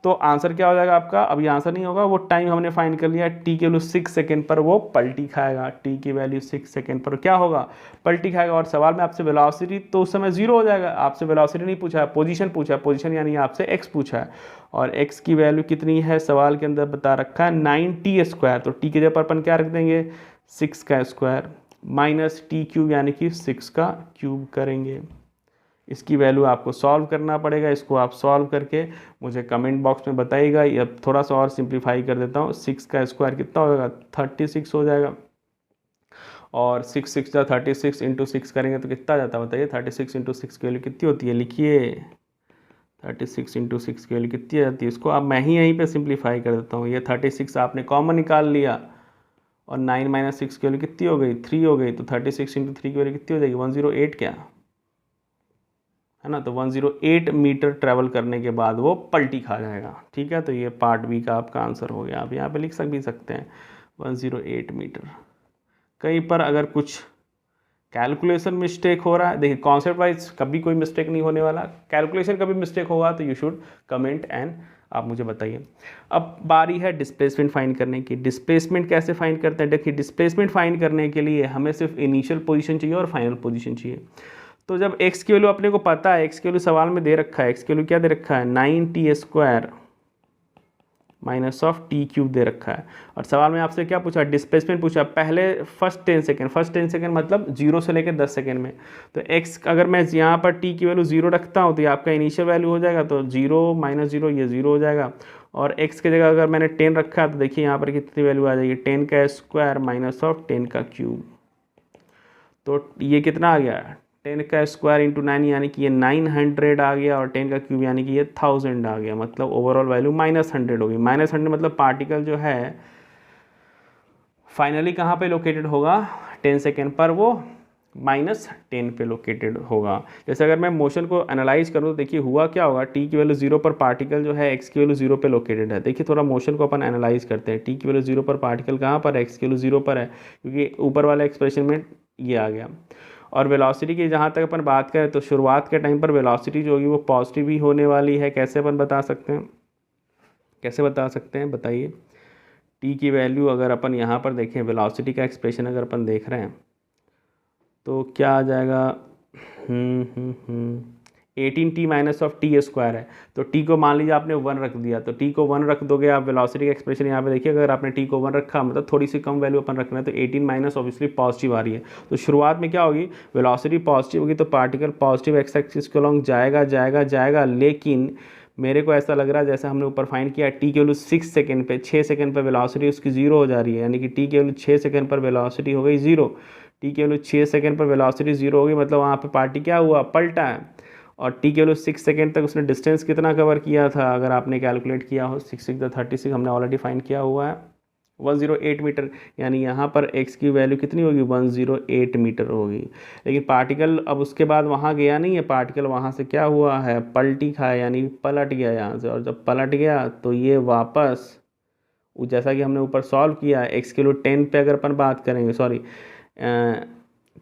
तो आंसर क्या हो जाएगा आपका, अभी आंसर नहीं होगा, वो टाइम हमने फाइंड कर लिया, टी की वैल्यू 6 सेकेंड पर वो पलटी खाएगा। टी की वैल्यू 6 सेकेंड पर क्या होगा, पलटी खाएगा। और सवाल में आपसे वेलोसिटी तो उस समय 0 हो जाएगा, आपसे वेलोसिटी नहीं पूछा है, पोजीशन पूछा है, पोजीशन यानी आपसे एक्स पूछा है, और एक्स की वैल्यू कितनी है सवाल के अंदर बता रखा है 9t स्क्वायर। तो टी के जगह पर अपन क्या रख देंगे, 6 का स्क्वायर माइनस टी क्यूब यानी कि 6 का क्यूब करेंगे। इसकी वैल्यू आपको सॉल्व करना पड़ेगा, इसको आप सॉल्व करके मुझे कमेंट बॉक्स में बताइएगा। अब थोड़ा सा और सिंप्लीफाई कर देता हूँ, 6 का स्क्वायर कितना होगा, 36 हो जाएगा, और 6 6 जा 36 इंटू 6 करेंगे तो कितना जाता है बताइए, 36 इंटू 6 की वैल्यू कितनी होती है, लिखिए 36 इंटू 6 की वैल्यू कितनी जाती है। इसको अब मैं ही यहीं पर सिंप्लीफाई कर देता हूँ, ये 36 आपने कॉमन निकाल लिया, और 9 माइनस 6 की वैल्यू कितनी हो गई, 3 हो गई। तो 36 इंटू 3 की वैल्यू कितनी हो जाएगी, 108 क्या है ना। तो 108 मीटर ट्रैवल करने के बाद वो पलटी खा जाएगा। ठीक है, तो ये पार्ट बी का आपका आंसर हो गया। आप यहाँ पे लिख भी सकते हैं 108 मीटर। कहीं पर अगर कुछ कैलकुलेशन मिस्टेक हो रहा है, देखिए कॉन्सेप्ट वाइज कभी कोई मिस्टेक नहीं होने वाला, कैलकुलेशन कभी मिस्टेक होगा तो यू शुड कमेंट एंड आप मुझे बताइए। अब बारी है डिस्प्लेसमेंट फाइंड करने की। डिस्प्लेसमेंट कैसे फाइंड करते हैं? देखिए डिस्प्लेसमेंट फाइंड करने के लिए हमें सिर्फ इनिशियल पोजीशन चाहिए और फाइनल पोजीशन चाहिए। तो जब x की वैल्यू अपने को पता है, x की वैल्यू सवाल में दे रखा है, x की वैल्यू क्या दे रखा है 9t² minus of T cube दे रखा है, और सवाल में आपसे क्या पूछा, डिस्प्लेसमेंट पूछा। पहले फर्स्ट 10 सेकेंड मतलब 0 से लेकर 10 सेकेंड में। तो x अगर मैं यहाँ पर t की वैल्यू 0 रखता हूँ तो ये आपका इनिशियल वैल्यू हो जाएगा, तो 0 - 0 ये 0 हो जाएगा। और x की जगह अगर मैंने 10 रखा है तो देखिए यहाँ पर कितनी वैल्यू आ जाएगी, 10² माइनस ऑफ 10³ तो ये कितना आ गया 10² इंटू 9 यानी कि ये 900 आ गया, और 10³ यानी कि ये 1000 आ गया। मतलब ओवरऑल वैल्यू -100 होगी। -100 मतलब पार्टिकल जो है फाइनली कहाँ पे लोकेटेड होगा, 10 सेकेंड पर वो -10 पे लोकेटेड होगा। जैसे अगर मैं मोशन को एनालाइज करूँ तो देखिए हुआ क्या होगा, t की वैल्यू 0 पर पार्टिकल जो है x की वैल्यू 0 पे लोकेटेड है। देखिए थोड़ा मोशन को अपन एनालाइज करते हैं। t की वैल्यू 0 पर पार्टिकल कहाँ पर है, x की वैल्यू 0 पर है, क्योंकि ऊपर वाले एक्सप्रेशन में ये आ गया। और वेलोसिटी की जहाँ तक अपन बात करें तो शुरुआत के टाइम पर वेलोसिटी जो होगी वो पॉजिटिव ही होने वाली है। कैसे अपन बता सकते हैं, कैसे बता सकते हैं बताइए। टी की वैल्यू अगर अपन यहाँ पर देखें, वेलोसिटी का एक्सप्रेशन अगर अपन देख रहे हैं तो क्या आ जाएगा, 18t माइनस ऑफ t² है। तो t को मान लीजिए आपने 1 रख दिया, तो t को 1 रख दोगे आप, वेलोसिटी का एक्सप्रेशन यहाँ पे देखिए, अगर आपने t को 1 रखा मतलब थोड़ी सी कम वैल्यू अपन रखना है, तो 18 माइनस ऑब्वियसली पॉजिटिव आ रही है। तो शुरुआत में क्या होगी, वेलोसिटी पॉजिटिव होगी तो पार्टिकल पॉजिटिव एक्स एक्सिस के अलॉन्ग जाएगा जाएगा जाएगा, लेकिन मेरे को ऐसा लग रहा है जैसे हमने ऊपर फाइंड किया, टी की वैल्यू 6 सेकेंड पे 6 सेकेंड पर वेलोसिटी उसकी 0 हो जा रही है, यानी कि टी की वैल्यू 6 सेकेंड पर वेलोसिटी हो गई 0। टी की वैल्यू 6 सेकेंड पर वेलोसिटी 0 हो गई, मतलब वहाँ पे पार्टी क्या हुआ, पलटा है। और टी के वैल्यू 6 सेकेंड तक उसने डिस्टेंस कितना कवर किया था, अगर आपने कैलकुलेट किया हो, 6 6 36 हमने ऑलरेडी फाइंड किया हुआ है, 108 मीटर। यानी यहाँ पर x की वैल्यू कितनी होगी, 108 मीटर होगी। लेकिन पार्टिकल अब उसके बाद वहाँ गया नहीं है, पार्टिकल वहाँ से क्या हुआ है, पलटी खाया, यानी पलट गया यहाँ से। और जब पलट गया तो ये वापस जैसा कि हमने ऊपर सॉल्व किया, x की वैल्यू 10 पे अगर अपन बात करेंगे, सॉरी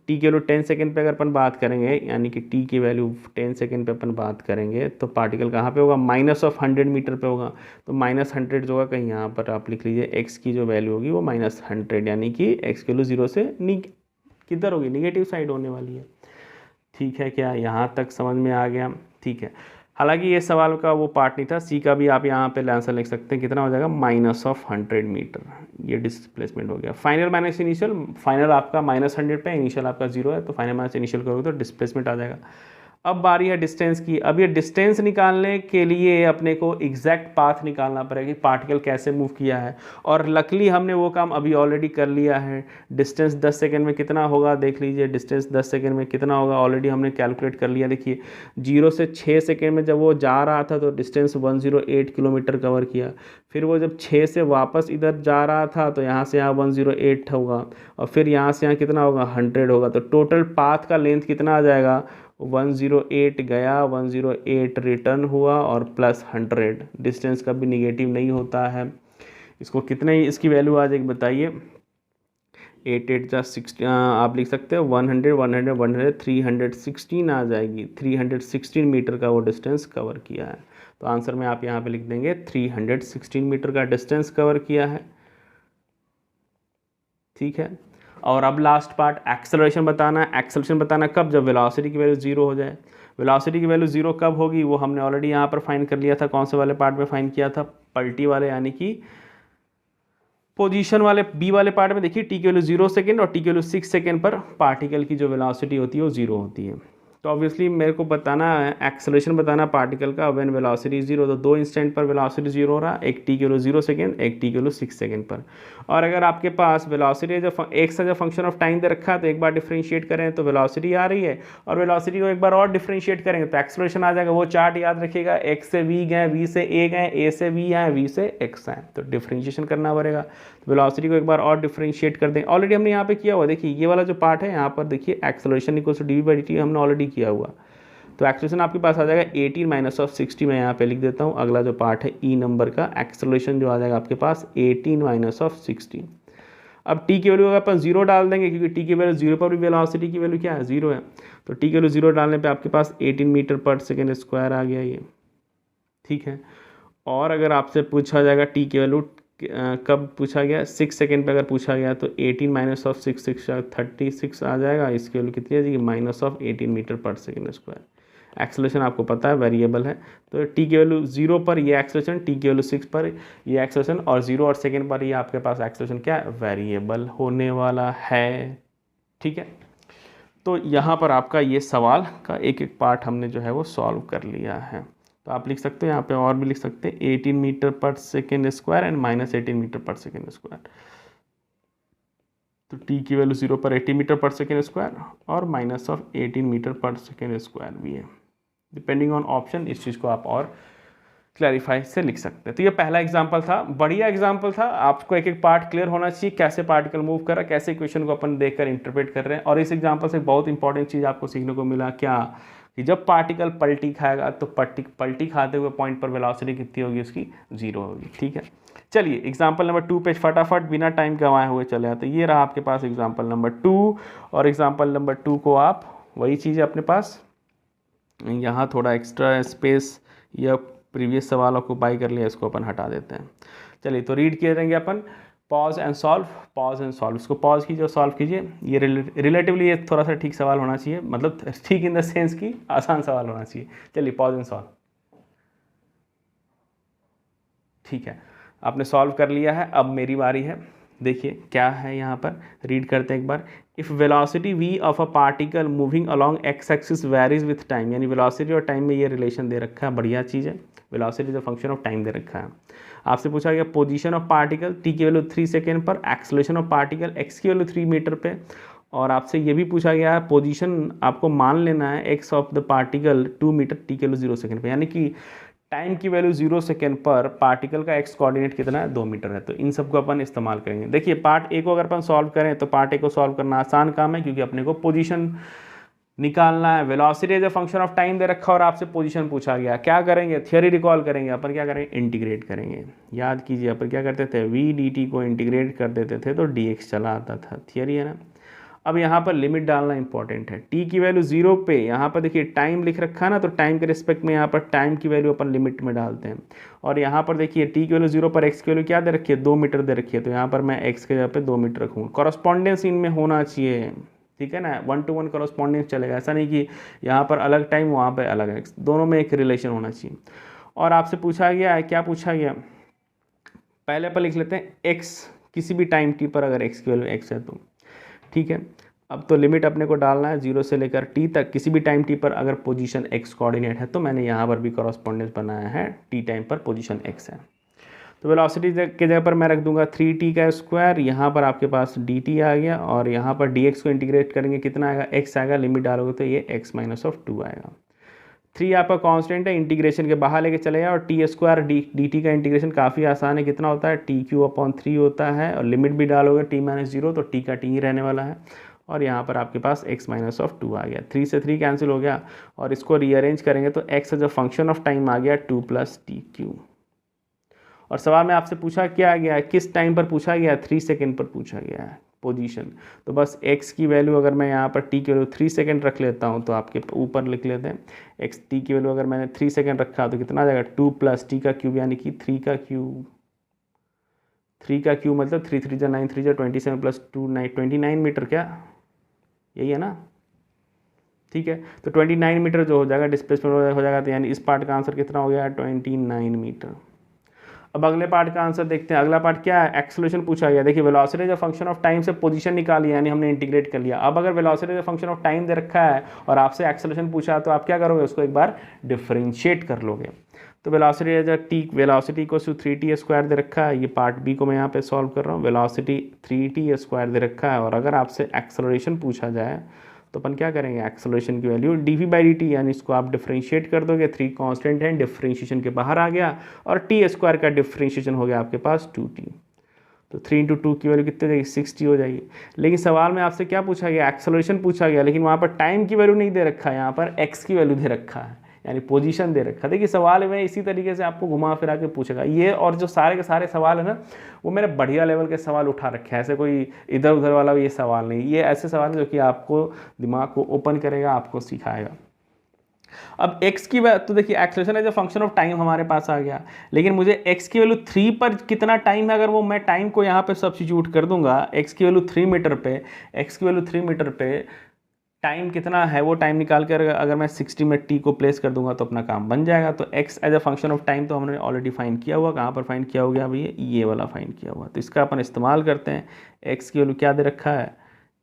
टी की वैल्यू 10 सेकेंड पे अगर अपन बात करेंगे, यानी कि टी की वैल्यू 10 सेकेंड पे अपन बात करेंगे, तो पार्टिकल कहाँ पे होगा, -100 मीटर पे होगा। तो -100 जो है कहीं यहाँ पर आप लिख लीजिए, x की जो वैल्यू होगी वो -100, यानी कि x की वैल्यू 0 से किधर होगी, निगेटिव साइड होने वाली है। ठीक है क्या, यहाँ तक समझ में आ गया? ठीक है। हालांकि ये सवाल का वो पार्ट नहीं था, सी का भी आप यहाँ पे आंसर लिख सकते हैं, कितना हो जाएगा, -100 मीटर। ये डिस्प्लेसमेंट हो गया। फाइनल माइनस इनिशियल, फाइनल आपका -100 पे, इनिशियल आपका 0 है, तो फाइनल माइनस इनिशियल करोगे तो डिस्प्लेसमेंट आ जाएगा। अब बारी है डिस्टेंस की। अब ये डिस्टेंस निकालने के लिए अपने को एग्जैक्ट पाथ निकालना पड़ेगा कि पार्टिकल कैसे मूव किया है, और लकली हमने वो काम अभी ऑलरेडी कर लिया है। डिस्टेंस 10 सेकेंड में कितना होगा देख लीजिए, डिस्टेंस 10 सेकेंड में कितना होगा ऑलरेडी हमने कैलकुलेट कर लिया। देखिए 0 से 6 सेकेंड में जब वो जा रहा था तो डिस्टेंस 108 किलोमीटर कवर किया। फिर वो जब 6 से वापस इधर जा रहा था तो यहाँ से यहाँ 108 होगा, और फिर यहाँ से यहाँ कितना होगा, 100 होगा। तो टोटल पाथ का लेंथ कितना आ जाएगा, 108 गया, 108 रिटर्न हुआ, और प्लस 100। डिस्टेंस कभी निगेटिव नहीं होता है। इसको कितने इसकी वैल्यू आ जाएगी बताइए, 8 8 जा 60, आप लिख सकते हो 100 100 100 316 आ जाएगी। 316 मीटर का वो डिस्टेंस कवर किया है। तो आंसर में आप यहाँ पे लिख देंगे 316 मीटर का डिस्टेंस कवर किया है। ठीक है। और अब लास्ट पार्ट, एक्सेलरेशन बताना है। एक्सेलरेशन बताना कब, जब वेलोसिटी की वैल्यू 0 हो जाए। वेलोसिटी की वैल्यू 0 कब होगी वो हमने ऑलरेडी यहाँ पर फाइंड कर लिया था। कौन से वाले पार्ट में फाइंड किया था, पलटी वाले, यानी कि पोजीशन वाले बी वाले पार्ट में। देखिए टी की वैल्यू 0 सेकेंड और टी की वैल्यू 6 सेकेंड पर पार्टिकल की जो वेलोसिटी होती है वो 0 होती है। तो ऑब्वियसली मेरे को बताना है, एक्सेलरेशन बताना पार्टिकल का व्हेन वेलोसिटी 0। तो 2 इंस्टेंट पर वेलोसिटी 0 हो रहा, एक टी की वैल्यू 0 सेकेंड, एक टी की वैल्यू 6 सेकेंड पर। और अगर आपके पास वेलोसिटी जो एक से जो फंक्शन ऑफ टाइम दे रखा है तो एक बार डिफरेंशिएट करें तो वेलोसिटी आ रही है, और वेलोसिटी को एक बार और डिफरेंशिएट करेंगे तो एक्सेलरेशन आ जाएगा। वो चार्ट याद रखिएगा, एक्स से वी गए, वी से ए गए, ए से वी आए, वी से एक्स आए, तो डिफरेंशिएशन करना पड़ेगा। वेलोसिटी को एक बार और डिफरेंशिएट कर दें, ऑलरेडी हमने यहाँ पे किया हुआ। देखिए ये वाला जो पार्ट है यहाँ पर देखिए, एक्सेलरेशन इक्वल्स टू dv/dt हमने ऑलरेडी किया हुआ। तो एक्सेलरेशन आपके पास आ जाएगा 18 माइनस ऑफ 60। मैं यहाँ पे लिख देता हूँ। अगला जो पार्ट है ई नंबर का, एक्सेलरेशन जो आ जाएगा आपके पास 18 माइनस ऑफ 60। अब टी की वैल्यू अगर अपन जीरो डाल देंगे, क्योंकि टी की वैल्यू जीरो पर भी वेलोसिटी की वैल्यू क्या है, जीरो है, तो टी की वैल्यू जीरो डालने पे आपके पास 18 मीटर पर सेकेंड स्क्वायर आ गया ये, ठीक है। और अगर आपसे पूछा जाएगा टी की वैल्यू कब पूछा गया, 6 सेकेंड पे अगर पूछा गया तो 18 माइनस ऑफ 6 36 आ जाएगा, इसकी वैल्यू कितनी आ जाएगी, minus of 18 metre per second square. Acceleration आपको पता है वेरिएबल है, तो टी की वैल्यू जीरो पर ये एक्सेलरेशन, टी की वैल्यू 6 पर ये एक्सेलरेशन, और जीरो और सेकेंड पर ये आपके पास एक्सेलरेशन क्या है, वेरिएबल होने वाला है, ठीक है। तो यहाँ पर आपका ये सवाल का एक एक पार्ट हमने जो है वो सॉल्व कर लिया है। तो आप लिख सकते हो यहाँ पे, और भी लिख सकते हैं 18 metre per second square and minus 18 metre per second square. तो टी की वैल्यू जीरो पर 80 मीटर पर सेकेंड स्क्वायर और minus of 18 metre per second square भी है, डिपेंडिंग ऑन ऑप्शन। इस चीज़ को आप और क्लैरिफाई से लिख सकते हैं। तो ये पहला एग्जाम्पल था, बढ़िया एग्जाम्पल था, आपको एक एक पार्ट क्लियर होना चाहिए, कैसे पार्टिकल मूव कर रहा है, कैसे इक्वेशन को अपन देखकर इंटरप्रेट कर रहे हैं। और इस एग्जाम्पल से बहुत इंपॉर्टेंट चीज़ आपको सीखने को मिला क्या, कि जब पार्टिकल पलटी खाएगा तो पलटी खाते हुए पॉइंट पर वेलोसिटी कितनी होगी, उसकी जीरो होगी, ठीक है। चलिए एग्जाम्पल नंबर 2 पे फटाफट बिना टाइम गंवाए हुए चले आते। ये रहा आपके पास एग्जाम्पल नंबर 2, और एग्जाम्पल नंबर 2 को आप वही चीज़ है अपने पास, यहाँ थोड़ा एक्स्ट्रा स्पेस या प्रीवियस सवाल ऑक्यूपाई कर लिया, इसको अपन हटा देते हैं। चलिए तो रीड किए रहेंगे अपन, pause and solve, pause and solve, इसको पॉज कीजिए और सॉल्व कीजिए। ये रिलेटिवली ये थोड़ा सा ठीक सवाल होना चाहिए, मतलब ठीक इन द सेंस की आसान सवाल होना चाहिए। चलिए पॉज एंड सॉल्व, ठीक है, आपने सॉल्व कर लिया है, अब मेरी बारी है। देखिए क्या है यहाँ पर, रीड करते हैं एक बार। If velocity v of a particle moving along X axis varies with time, यानी वेलोसिटी और टाइम में ये रिलेशन दे रखा है, बढ़िया चीज़ है। वेलोसिटी जो फंक्शन ऑफ टाइम दे रखा है। आपसे पूछा गया पोजीशन ऑफ पार्टिकल t की वैल्यू 3 सेकेंड पर, एक्सेलरेशन ऑफ पार्टिकल x की वैल्यू 3 मीटर पे, और आपसे ये भी पूछा गया है पोजीशन आपको मान लेना है x of the particle 2 metre, t की वैल्यू 0 सेकेंड पे, यानी कि टाइम की वैल्यू 0 सेकेंड पर पार्टिकल का एक्स कोऑर्डिनेट कितना है, 2 मीटर है। तो इन सबको अपन इस्तेमाल करेंगे। देखिए पार्ट ए को अगर अपन सॉल्व करें तो पार्ट ए को सॉल्व करना आसान काम है, क्योंकि अपने को पोजीशन निकालना है, velocity as a function of time दे रखा और आपसे पोजीशन पूछा गया। क्या करेंगे, थियोरी रिकॉल करेंगे अपन, क्या करेंगे, इंटीग्रेट करेंगे। याद कीजिए अपन क्या करते थे, वी डी टी को इंटीग्रेट कर देते थे तो डी एक्स चला आता था, थियोरी है ना। अब यहाँ पर लिमिट डालना इंपॉर्टेंट है, टी की वैल्यू 0 पे, यहाँ पर देखिए टाइम लिख रखा है ना, तो टाइम के रिस्पेक्ट में यहाँ पर टाइम की वैल्यू अपन लिमिट में डालते हैं। और यहाँ पर देखिए टी की वैल्यू 0 पर एक्स की वैल्यू क्या दे रखी है, 2 मीटर दे रखी है, तो यहाँ पर मैं एक्स के जगह पे 2 मीटर रखूँगा। कॉरस्पॉन्डेंस इनमें होना चाहिए, ठीक है ना, 1 to 1 कॉरस्पॉन्डेंस चलेगा, ऐसा नहीं कि यहाँ पर अलग टाइम वहाँ पर अलग एक्स, दोनों में एक रिलेशन होना चाहिए। और आपसे पूछा गया है, क्या पूछा गया, पहले पर लिख लेते हैं एक्स, किसी भी टाइम टी पर अगर एक्स की वैल्यू एक्स है तो, ठीक है। अब तो लिमिट अपने को डालना है 0 से लेकर t तक, किसी भी टाइम t पर अगर पोजीशन x कोऑर्डिनेट है, तो मैंने यहाँ पर भी कॉरस्पॉन्डेंस बनाया है, t टाइम पर पोजीशन x है। तो वेलोसिटी के जगह पर मैं रख दूंगा 3t का स्क्वायर, यहाँ पर आपके पास dt आ गया, और यहाँ पर dx को इंटीग्रेट करेंगे कितना आएगा, x आएगा, लिमिट डालोगे तो ये x माइनस ऑफ 2 आएगा। 3 आपका कांस्टेंट है, इंटीग्रेशन के बाहर लेके चले जाए, और टी स्क्वायर डी टी का इंटीग्रेशन काफ़ी आसान है, कितना होता है, टी क्यू अपॉन 3 होता है, और लिमिट भी डालोगे t माइनस 0 तो t का t ही रहने वाला है, और यहाँ पर आपके पास x माइनस ऑफ 2 आ गया। 3 से 3 कैंसिल हो गया, और इसको रीअरेंज करेंगे तो x as a function of time आ गया 2 प्लस टी क्यू। और सवाल में आपसे पूछा क्या आ गया, किस टाइम पर पूछा गया, 3 सेकेंड पर पूछा गया है पोजीशन। तो बस x की वैल्यू अगर मैं यहाँ पर t की वैल्यू 3 सेकेंड रख लेता हूँ, तो आपके ऊपर लिख लेते हैं x, t की वैल्यू अगर मैंने 3 सेकेंड रखा तो कितना आ जाएगा, 2 प्लस टी का क्यूब, यानी कि 3 का क्यूब। 3 का क्यूब मतलब 3 3 जा 9, 3 जा 27 प्लस 2 29 मीटर, क्या यही है ना, ठीक है। तो 29 मीटर जो हो जाएगा डिस्प्लेसमेंट हो जाएगा, तो यानी इस पार्ट का आंसर कितना हो गया, 29 मीटर। अब अगले पार्ट का आंसर देखते हैं। अगला पार्ट क्या है, एक्सेलरेशन पूछा गया। देखिए वेलोसिटी जो फंक्शन ऑफ टाइम से पोजीशन निकाली, यानी हमने इंटीग्रेट कर लिया। अब अगर वेलोसिटी जो फंक्शन ऑफ टाइम दे रखा है और आपसे एक्सेलरेशन पूछा, तो आप क्या करोगे, उसको एक बार डिफरेंशिएट कर लोगे। तो velocity as a T, velocity को 3t स्क्वायर दे रखा है, ये पार्ट बी को मैं यहाँ पे सॉल्व कर रहा हूँ। वेलोसिटी 3t स्क्वायर दे रखा है, और अगर आपसे एक्सेलरेशन पूछा जाए तो अपन क्या करेंगे, एक्सेलरेशन की वैल्यू dv/dt, यानी इसको आप डिफरेंशिएट कर दोगे। 3 कांस्टेंट है, डिफरेंशिएशन के बाहर आ गया, और t स्क्वायर का डिफरेंशिएशन हो गया आपके पास 2t। तो 3 इंटू 2 की वैल्यू कितनी हो जाएगी, 60 हो जाएगी। लेकिन सवाल में आपसे क्या पूछा गया, एक्सेलरेशन पूछा गया, लेकिन वहाँ पर टाइम की वैल्यू नहीं दे रखा है, यहाँ पर x की वैल्यू दे रखा है, यानी पोजीशन दे रखा है। देखिए सवाल में इसी तरीके से आपको घुमा फिरा के पूछेगा ये, और जो सारे के सारे सवाल है ना वो मेरे बढ़िया लेवल के सवाल उठा रखे हैं, ऐसे कोई इधर उधर वाला ये सवाल नहीं, ये ऐसे सवाल है जो कि आपको दिमाग को ओपन करेगा, आपको सिखाएगा। अब x की वैल्यू तो देखिए acceleration as a function of time हमारे पास आ गया, लेकिन मुझे x की वैल्यू 3 पर कितना टाइम है, अगर वो मैं टाइम को यहाँ पे सब्स्टिट्यूट कर दूंगा, x की वैल्यू 3 मीटर पे, x की वैल्यू 3 मीटर पे टाइम कितना है वो टाइम निकाल कर अगर मैं 60 में t को प्लेस कर दूंगा तो अपना काम बन जाएगा। तो x as a function of time तो हमने ऑलरेडी फाइंड किया हुआ, कहाँ पर फाइंड किया हो गया भैया, ये वाला फाइंड किया हुआ। तो इसका अपन इस्तेमाल करते हैं। x की वैल्यू क्या दे रखा है,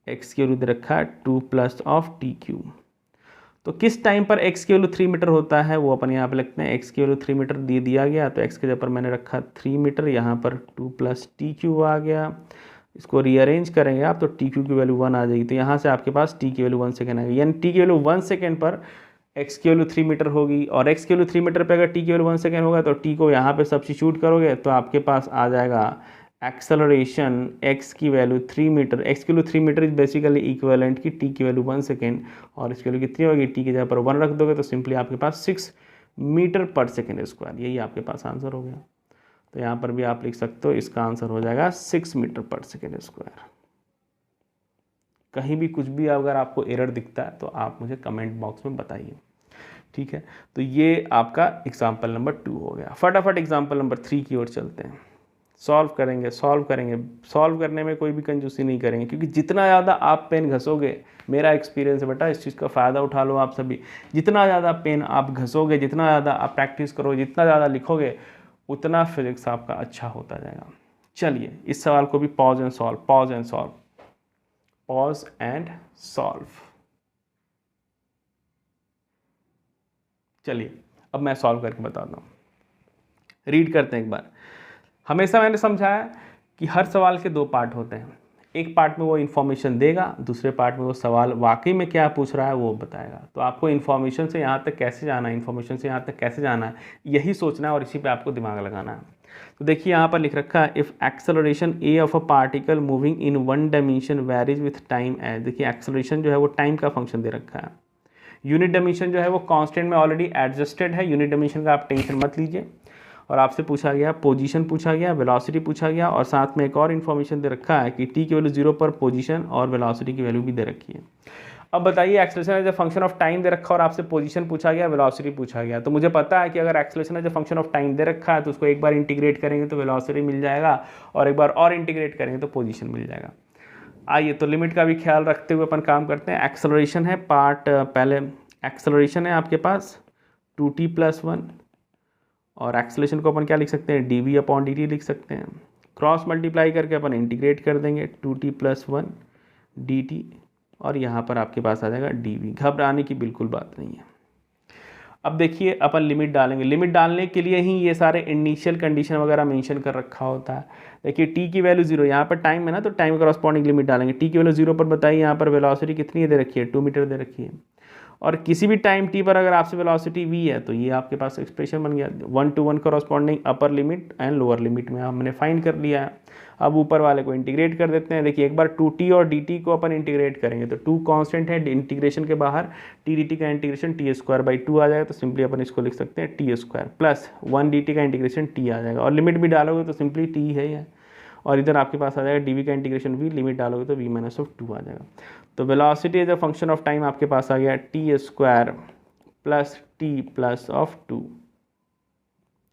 x की वैल्यू दे रखा है 2 प्लस ऑफ टी क्यू। तो किस टाइम पर x की वैल्यू 3 मीटर होता है वो अपन यहाँ पे लिखते हैं। x की वैल्यू 3 मीटर दिया गया, तो x के जगह पर मैंने रखा 3 मीटर, यहाँ पर 2 प्लस टी क्यू आ गया। इसको रीअरेंज करेंगे आप तो टी क्यू की वैल्यू 1 आ जाएगी, तो यहाँ से आपके पास t की वैल्यू 1 सेकेंड आएगी, यानी t की वैल्यू 1 सेकेंड पर x की वैल्यू 3 मीटर होगी, और x की वैल्यू 3 मीटर पर अगर t की वैल्यू 1 सेकेंड होगा तो t को यहाँ पे सब्स्टिट्यूट करोगे तो आपके पास आ जाएगा एक्सेलरेशन x की वैल्यू 3 मीटर, x की value 3 metre is basically equivalent की t की वैल्यू 1 सेकेंड, और इसकी वैल्यू कितनी होगी, t की जगह पर 1 रख दोगे तो सिंपली आपके पास 6 मीटर पर सेकेंड स्क्वायर, यही आपके पास आंसर हो गया। तो यहाँ पर भी आप लिख सकते हो, इसका आंसर हो जाएगा 6 मीटर पर सेकेंड स्क्वायर। कहीं भी कुछ भी अगर आपको एरर दिखता है तो आप मुझे कमेंट बॉक्स में बताइए, ठीक है। तो ये आपका एग्जाम्पल नंबर 2 हो गया। फटाफट एग्जाम्पल नंबर 3 की ओर चलते हैं। सॉल्व करेंगे, सॉल्व करने में कोई भी कंजूसी नहीं करेंगे, क्योंकि जितना ज़्यादा आप पेन घसोगे, मेरा एक्सपीरियंस है बेटा, इस चीज़ का फ़ायदा उठा लो आप सभी, जितना ज़्यादा पेन आप घसोगे, जितना ज़्यादा आप प्रैक्टिस करोगे, जितना ज़्यादा लिखोगे, उतना फिजिक्स आपका अच्छा होता जाएगा। चलिए इस सवाल को भी पॉज एंड सॉल्व। चलिए अब मैं सॉल्व करके बताता हूँ। रीड करते हैं एक बार। हमेशा मैंने समझाया कि हर सवाल के 2 पार्ट होते हैं, एक पार्ट में वो इन्फॉर्मेशन देगा, दूसरे पार्ट में वो सवाल वाकई में क्या पूछ रहा है वो बताएगा। तो आपको इन्फॉर्मेशन से यहाँ तक कैसे जाना है, इन्फॉर्मेशन से यहाँ तक कैसे जाना है, यही सोचना है और इसी पे आपको दिमाग लगाना है। तो देखिए यहाँ पर लिख रखा है, if acceleration a of a particle moving in 1 dimension varies with time as. देखिए एक्सेलरेशन जो है वो टाइम का फंक्शन दे रखा है, यूनिट डायमेंशन जो है वो कांस्टेंट में ऑलरेडी एडजस्टेड है, यूनिट डायमेंशन का आप टेंशन मत लीजिए। और आपसे पूछा गया पोजीशन पूछा गया, वेलोसिटी पूछा गया, और साथ में एक और इन्फॉर्मेशन दे रखा है कि टी की वैल्यू 0 पर पोजीशन और वेलोसिटी की वैल्यू भी दे रखी है। अब बताइए acceleration as a function of time दे रखा और आपसे पोजीशन पूछा गया, वेलोसिटी पूछा गया, तो मुझे पता है कि अगर acceleration as a function of time दे रखा है तो उसको एक बार इंटीग्रेट करेंगे तो वेलोसिटी मिल जाएगा, और एक बार और इंटीग्रेट करेंगे तो पोजीशन मिल जाएगा। आइए तो लिमिट का भी ख्याल रखते हुए अपन काम करते हैं। एक्सेलरेशन है पार्ट, पहले एक्सेलरेशन है आपके पास 2t+1, और एक्सेलरेशन को अपन क्या लिख सकते हैं, dv/dt लिख सकते हैं। क्रॉस मल्टीप्लाई करके अपन इंटीग्रेट कर देंगे 2t+1 dt, और यहाँ पर आपके पास आ जाएगा dv। घबराने की बिल्कुल बात नहीं है। अब देखिए अपन लिमिट डालेंगे, लिमिट डालने के लिए ही ये सारे इनिशियल कंडीशन वगैरह मेंशन कर रखा होता है। देखिए t की वैल्यू 0, यहाँ पर टाइम है ना, तो टाइम करस्पॉन्डिंग लिमिट डालेंगे। t की वैल्यू 0 पर बताइए, यहाँ पर वेलोसिटी कितनी दे रखी है, 2 मीटर दे रखी है, और किसी भी टाइम t पर अगर आपसे वेलोसिटी v है तो ये आपके पास एक्सप्रेशन बन गया 1:1 corresponding upper limit and lower limit में हमने फाइंड कर लिया है। अब ऊपर वाले को इंटीग्रेट कर देते हैं। देखिए एक बार 2t और dt को अपन इंटीग्रेट करेंगे तो 2 कांस्टेंट है, इंटीग्रेशन के बाहर t dt का इंटीग्रेशन t² आ जाएगा, तो सिंपली अपन इसको लिख सकते हैं t² प्लस 1 dt का इंटीग्रेशन t आ जाएगा, और लिमिट भी डालोगे तो सिंपली t है ये, और इधर आपके पास आ जाएगा dv का इंटीग्रेशन v, लिमिट डालोगे तो v-2 आ जाएगा। तो velocity as a function of time आपके पास आ गया t² प्लस t+2,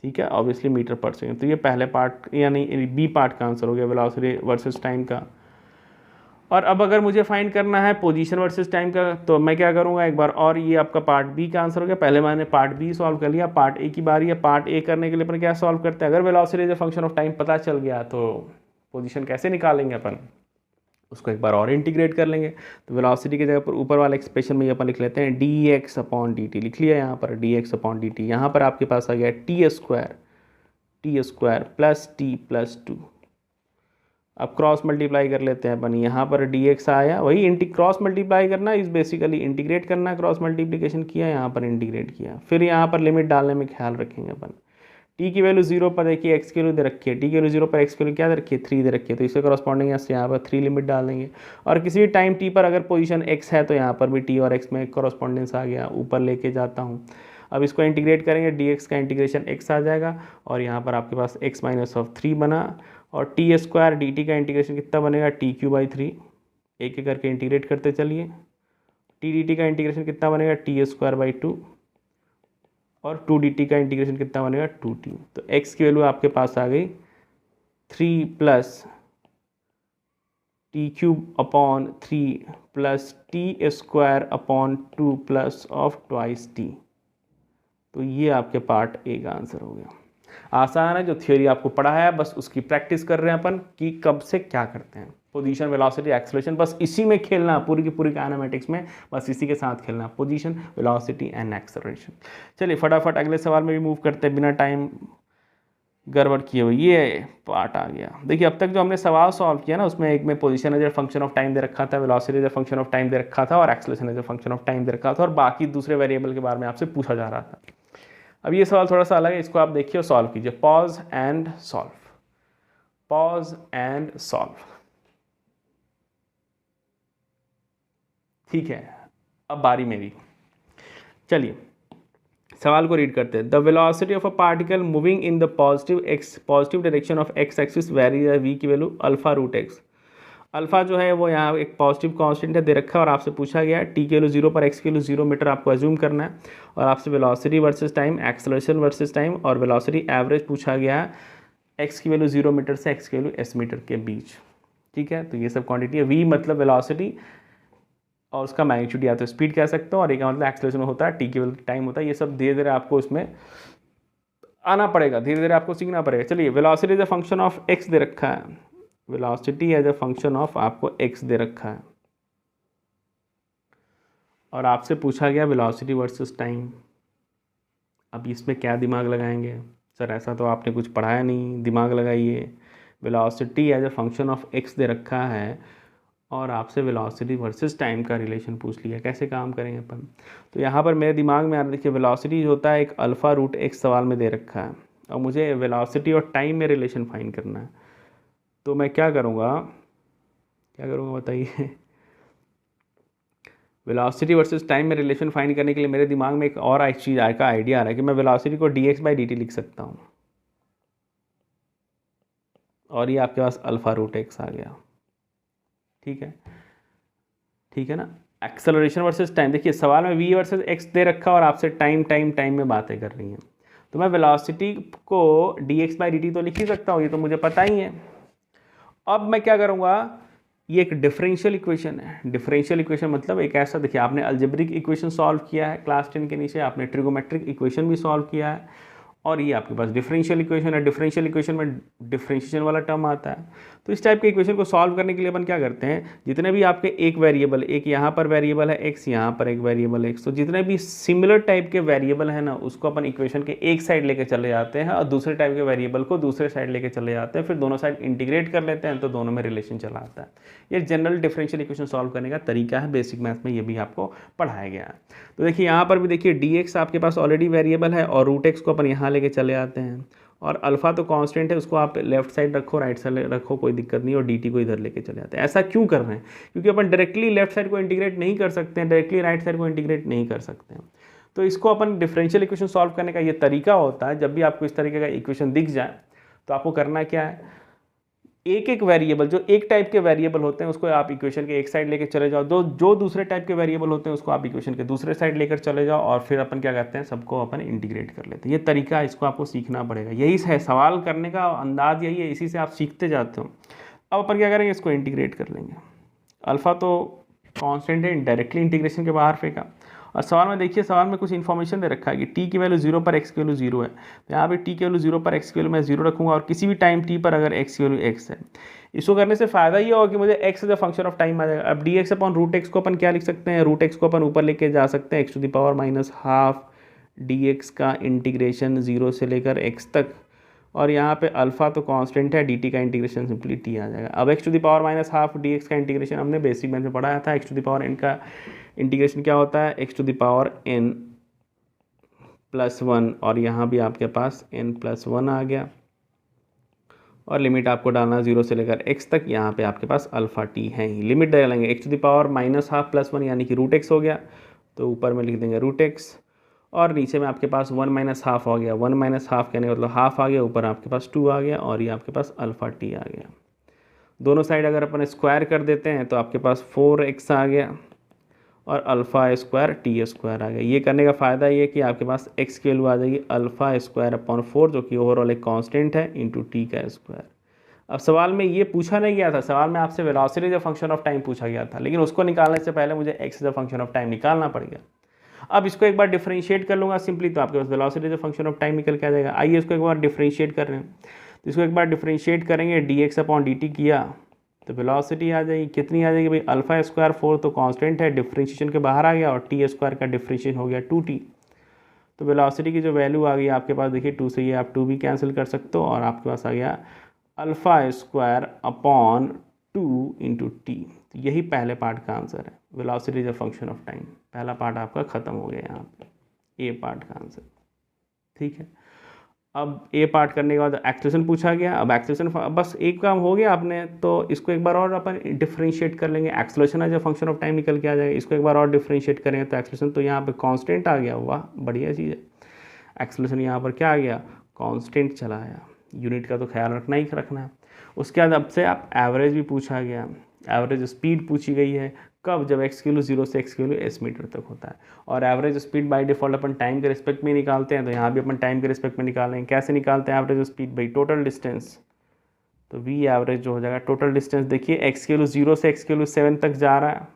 ठीक है, ऑब्वियसली मीटर पर सेकेंड। तो ये पहले पार्ट यानी बी पार्ट का आंसर हो गया, वेलोसिटी वर्सेस टाइम का। और अब अगर मुझे फाइंड करना है पोजीशन वर्सेस टाइम का, तो मैं क्या करूँगा, एक बार और ये आपका पार्ट बी का आंसर हो गया। पहले मैंने पार्ट बी सॉल्व कर लिया, पार्ट ए की बारी है। पार्ट ए करने के लिए अपन क्या सॉल्व करते हैं, अगर velocity as a function of time पता चल गया तो पोजीशन कैसे निकालेंगे अपन, उसको एक बार और इंटीग्रेट कर लेंगे। तो वेलोसिटी की जगह पर ऊपर वाले एक्सप्रेशन में अपन लिख लेते हैं dx/dt, लिख लिया यहाँ पर dx/dt। यहाँ पर आपके पास आ गया t² प्लस t+2। अब क्रॉस मल्टीप्लाई कर लेते हैं अपन, यहाँ पर dx आया, वही क्रॉस मल्टीप्लाई करना इस बेसिकली इंटीग्रेट करना, क्रॉस मल्टीप्लिकेशन किया, यहाँ पर इंटीग्रेट किया। फिर यहाँ पर लिमिट डालने में ख्याल रखेंगे अपन। t की वैल्यू 0 पर देखिए x की वैल्यू दे रखी है, t की वैल्यू 0 पर x की वैल्यू क्या दे रखी है, 3 दे रखी है, तो इससे करस्पॉन्डिंग यहाँ पर 3 लिमिट डाल देंगे। और किसी भी टाइम t पर अगर पोजीशन x है तो यहाँ पर भी t और x में करस्पॉन्डेंस आ गया, ऊपर लेके जाता हूँ। अब इसको इंटीग्रेट करेंगे, dx का इंटीग्रेशन x आ जाएगा और यहाँ पर आपके पास x माइनस ऑफ 3 बना और टी स्क्वायर dt का इंटीग्रेशन कितना बनेगा, t³/3। एक एक करके इंटीग्रेट करते चलिए। टी dt का इंटीग्रेशन कितना बनेगा, t²/2 और 2dt का इंटीग्रेशन कितना बनेगा, 2t। तो x की वैल्यू आपके पास आ गई 3 plus t³/3 plus t²/2 plus of twice t। तो ये आपके पार्ट ए का आंसर हो गया। आसान है, जो थ्योरी आपको पढ़ा है बस उसकी प्रैक्टिस कर रहे हैं अपन कि कब से क्या करते हैं। पोजीशन, वेलोसिटी, एक्सेलरेशन, बस इसी में खेलना पूरी की पूरी काइनेमेटिक्स में, बस इसी के साथ खेलना, पोजीशन, वेलोसिटी एंड एक्सेलरेशन। चलिए फटाफट अगले सवाल में भी मूव करते हैं बिना टाइम गड़बड़ किए हुए। ये पार्ट आ गया। देखिए अब तक जो हमने सवाल सॉल्व किया ना, उसमें एक में position as a function of time दे रखा था, velocity as a function of time दे रखा था और acceleration as a function of time दे रखा था और बाकी दूसरे वेरिएबल के बारे में आपसे पूछा जा रहा था। अब ये सवाल थोड़ा सा अलग है, इसको आप देखिए और सॉल्व कीजिए। Pause and solve, pause and solve. ठीक है, अब बारी मेरी। चलिए सवाल को रीड करते हैं। The velocity of a particle moving in the positive direction of x axis vary v की वैल्यू α√x। अल्फा जो है वो यहाँ एक पॉजिटिव कांस्टेंट है दे रखा है और आपसे पूछा गया टी की वैल्यू 0 पर एक्स की वैल्यू 0 मीटर आपको एज्यूम करना है और आपसे velocity versus time, acceleration versus time और वेलोसिटी एवरेज पूछा गया है एक्स की वैल्यू 0 मीटर से एक्स की वैल्यू एस मीटर के बीच। ठीक है, तो ये सब क्वांटिटी है। वी मतलब वेलोसिटी और उसका मैग्नीट्यूड या तो स्पीड कह सकते हो और एक मतलब एक्सेलरेशन होता है, टी की वैल्यू टाइम होता है। ये सब धीरे धीरे आपको इसमें आना पड़ेगा, धीरे धीरे आपको सीखना पड़ेगा। चलिए velocity is a function of X दे रखा है, velocity as a function of आपको एक्स दे रखा है और आपसे पूछा गया वेलोसिटी वर्सेस टाइम। अब इसमें क्या दिमाग लगाएंगे सर, ऐसा तो आपने कुछ पढ़ाया नहीं, दिमाग लगाइए। Velocity as a function of X दे रखा है और आपसे वेलोसिटी वर्सेस टाइम का रिलेशन पूछ लिया, कैसे काम करेंगे अपन। तो यहाँ पर मेरे दिमाग में आ रहा, देखिए वेलोसिटी जो होता है एक α√x सवाल में दे रखा है और मुझे वेलोसिटी और टाइम में रिलेशन फाइंड करना है। तो मैं क्या करूँगा बताइए। वेलोसिटी वर्सेस टाइम में रिलेशन फाइंड करने के लिए मेरे दिमाग में एक और चीज़ का आइडिया आ रहा है कि मैं वेलोसिटी को dx/dt लिख सकता हूँ और ये आपके पास α√x आ गया। ठीक है ना। एक्सेलरेशन वर्सेस टाइम, देखिए सवाल में v वर्सेस x दे रखा और आपसे टाइम में बातें कर रही हैं, तो मैं वेलोसिटी को dx/dt तो लिख ही सकता हूँ, ये तो मुझे पता ही है। अब मैं क्या करूँगा, ये एक डिफरेंशियल इक्वेशन है। डिफरेंशियल इक्वेशन मतलब एक ऐसा, देखिए आपने अलजेब्रिक इक्वेशन सॉल्व किया है क्लास 10 के नीचे, आपने ट्रिगोमेट्रिक इक्वेशन भी सॉल्व किया है और ये आपके पास डिफरेंशियल इक्वेशन है। डिफरेंशियल इक्वेशन में डिफरेंशिएशन वाला टर्म आता है। तो इस टाइप के इक्वेशन को सॉल्व करने के लिए अपन क्या करते हैं, जितने भी आपके एक वेरिएबल, एक यहाँ पर वेरिएबल है एक्स, यहाँ पर एक वेरिएबल एक्स, तो जितने भी सिमिलर टाइप के वेरिएबल है ना उसको अपन इक्वेशन के एक साइड लेके चले जाते हैं और दूसरे टाइप के वेरिएबल को दूसरे साइड लेके चले जाते हैं, फिर दोनों साइड इंटीग्रेट कर लेते हैं तो दोनों में रिलेशन चला आता है। ये जनरल डिफरेंशियल इक्वेशन सॉल्व करने का तरीका है, बेसिक मैथ में ये भी आपको पढ़ाया गया है। तो देखिए यहाँ पर भी देखिए dx आपके पास ऑलरेडी वेरिएबल है और √x को अपन यहाँ लेके चले आते हैं और अल्फा तो कांस्टेंट है, उसको आप लेफ्ट साइड रखो, राइट साइड रखो, कोई दिक्कत नहीं, और dt को इधर लेके चले जाते हैं। ऐसा क्यों कर रहे हैं, क्योंकि अपन डायरेक्टली लेफ्ट साइड को इंटीग्रेट नहीं कर सकते हैं, डायरेक्टली राइट साइड को इंटीग्रेट नहीं कर सकते हैं। तो इसको अपन डिफरेंशियल इक्वेशन सॉल्व करने का ये तरीका होता है। जब भी आपको इस तरीके का इक्वेशन दिख जाए तो आपको करना क्या है, एक एक वेरिएबल, जो एक टाइप के वेरिएबल होते हैं उसको आप इक्वेशन के एक साइड लेकर चले जाओ, जो दूसरे टाइप के वेरिएबल होते हैं उसको आप इक्वेशन के दूसरे साइड लेकर चले जाओ और फिर अपन क्या करते हैं, सबको अपन इंटीग्रेट कर लेते हैं। ये तरीका, इसको आपको सीखना पड़ेगा, यही है सवाल करने का अंदाज, यही है, इसी से आप सीखते जाते हो। अब अपन क्या करेंगे, इसको इंटीग्रेट कर लेंगे। अल्फा तो कॉन्स्टेंट है, डायरेक्टली इंटीग्रेशन के बाहर फेंका और सवाल में देखिए, सवाल में कुछ इन्फॉर्मेशन दे रखा है कि टी की वैल्यू 0 पर एक्स की वैल्यू 0 है, तो यहाँ पे टी की वैल्यू 0 पर एक्स की वैल्यू मैं 0 रखूँगा और किसी भी टाइम टी पर अगर एक्स की वैल्यू एक्स है, इसको करने से फायदा ये होगा कि मुझे X as a function of time आ जाएगा। अब dx/√x को अपन क्या लिख सकते हैं, √x को अपन ऊपर लेके जा सकते हैं, x⁻⁻½ dx का इंटीग्रेशन 0 से लेकर x तक, और यहाँ पे अल्फा तो कांस्टेंट है, dt का इंटीग्रेशन सिंपली t आ जाएगा। अब x⁻⁻½ dx का इंटीग्रेशन हमने बेसिक मैथ में पढ़ाया था, x⁻n का इंटीग्रेशन क्या होता है, x⁻n +1 और यहाँ भी आपके पास n+1 आ गया और लिमिट आपको डालना 0 से लेकर x तक। यहाँ पे आपके पास अल्फा t है ही, लिमिट डालेंगे x⁻⁻½ +1 यानी कि √x हो गया, तो ऊपर में लिख देंगे √x और नीचे में आपके पास 1 माइनस हाफ आ गया, 1 माइनस हाफ कहने का मतलब हाफ आ गया, ऊपर आपके पास 2 आ गया और ये आपके पास अल्फ़ा टी आ गया। दोनों साइड अगर अपन स्क्वायर कर देते हैं तो आपके पास 4x आ गया और अल्फ़ा स्क्वायर टी स्क्वायर आ गया। ये करने का फ़ायदा ये कि आपके पास x की वैल्यू आ जाएगी अल्फ़ा स्क्वायर अपॉन 4 जो कि ओवरऑल एक कांस्टेंट है इंटू टी का स्क्वायर। अब सवाल में ये पूछा नहीं गया था, सवाल में आपसे velocity as a function of time पूछा गया था, लेकिन उसको निकालने से पहले मुझे x as a function of time निकालना पड़ गया। अब इसको एक बार डिफरेंशिएट कर लूँगा सिंपली, तो आपके पास velocity as a function of time निकल के आ जाएगा। आइए इसको एक बार डिफरेंशिएट कर रहे हैं, तो इसको एक बार डिफरेंशिएट करेंगे, dx अपॉन dt किया तो वेलोसिटी आ जाएगी, कितनी आ जाएगी भाई, अल्फ़ा स्क्वायर 4 तो कांस्टेंट है, डिफरेंशिएशन के बाहर आ गया और टी स्क्वायर का डिफरेंशिएशन हो गया 2t। तो वेलोसिटी की जो वैल्यू आ गई आपके पास, देखिए 2 से ये आप 2 भी कैंसिल कर सकते हो और आपके पास आ गया alpha square upon 2 into T. तो यही पहले पार्ट का आंसर है, velocity is a function of time. पहला पार्ट आपका ख़त्म हो गया यहाँ पे, ए पार्ट का आंसर। ठीक है, अब ए पार्ट करने के बाद एक्सेलरेशन पूछा गया। अब एक्सेलरेशन बस एक काम हो गया आपने, तो इसको एक बार और अपन डिफरेंशिएट कर लेंगे। Acceleration as a function of time निकल के आ जाएगा, इसको एक बार और डिफरेंशिएट करेंगे तो एक्सेलरेशन तो यहाँ पे कांस्टेंट आ गया, वाह बढ़िया चीज़ है। एक्सेलरेशन यहाँ पर क्या आ गया, कांस्टेंट चला आया। यूनिट का तो ख्याल रखना ही रखना है। उसके बाद अब से आप एवरेज भी पूछा गया, एवरेज स्पीड पूछी गई है, कब, जब x की वैल्यू 0 से x की वैल्यू s मीटर तक होता है। और average speed by default upon time के रिस्पेक्ट में निकालते हैं, तो यहाँ भी अपन टाइम के रिस्पेक्ट में निकालेंगे। कैसे निकालते हैं एवरेज स्पीड, भाई टोटल डिस्टेंस, तो v एवरेज जो हो जाएगा टोटल डिस्टेंस। देखिए x की वैल्यू 0 से x की वैल्यू 7 तक जा रहा है,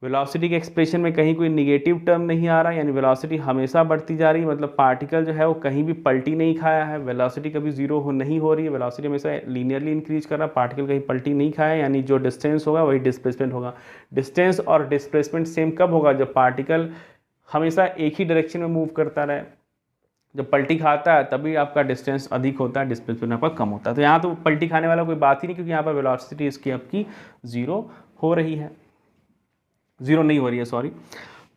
वेलोसिटी के एक्सप्रेशन में कहीं कोई निगेटिव टर्म नहीं आ रहा, यानी वेलोसिटी हमेशा बढ़ती जा रही है, मतलब पार्टिकल जो है वो कहीं भी पलटी नहीं खाया है, वेलोसिटी कभी जीरो नहीं हो रही है, वेलोसिटी हमेशा लीनियरली इंक्रीज कर रहा है, पार्टिकल कहीं पलटी नहीं खाया, यानी जो डिस्टेंस होगा वही डिस्प्लेसमेंट होगा। डिस्टेंस और डिस्प्लेसमेंट सेम कब होगा, जब पार्टिकल हमेशा एक ही डायरेक्शन में मूव करता रहे। जब पलटी खाता है तभी आपका डिस्टेंस अधिक होता है, डिस्प्लेसमेंट आपका कम होता है। तो यहाँ तो पलटी खाने वाला कोई बात ही नहीं, क्योंकि यहाँ पर वेलोसिटी इसकी आपकी जीरो हो रही है, जीरो नहीं हो रही है सॉरी।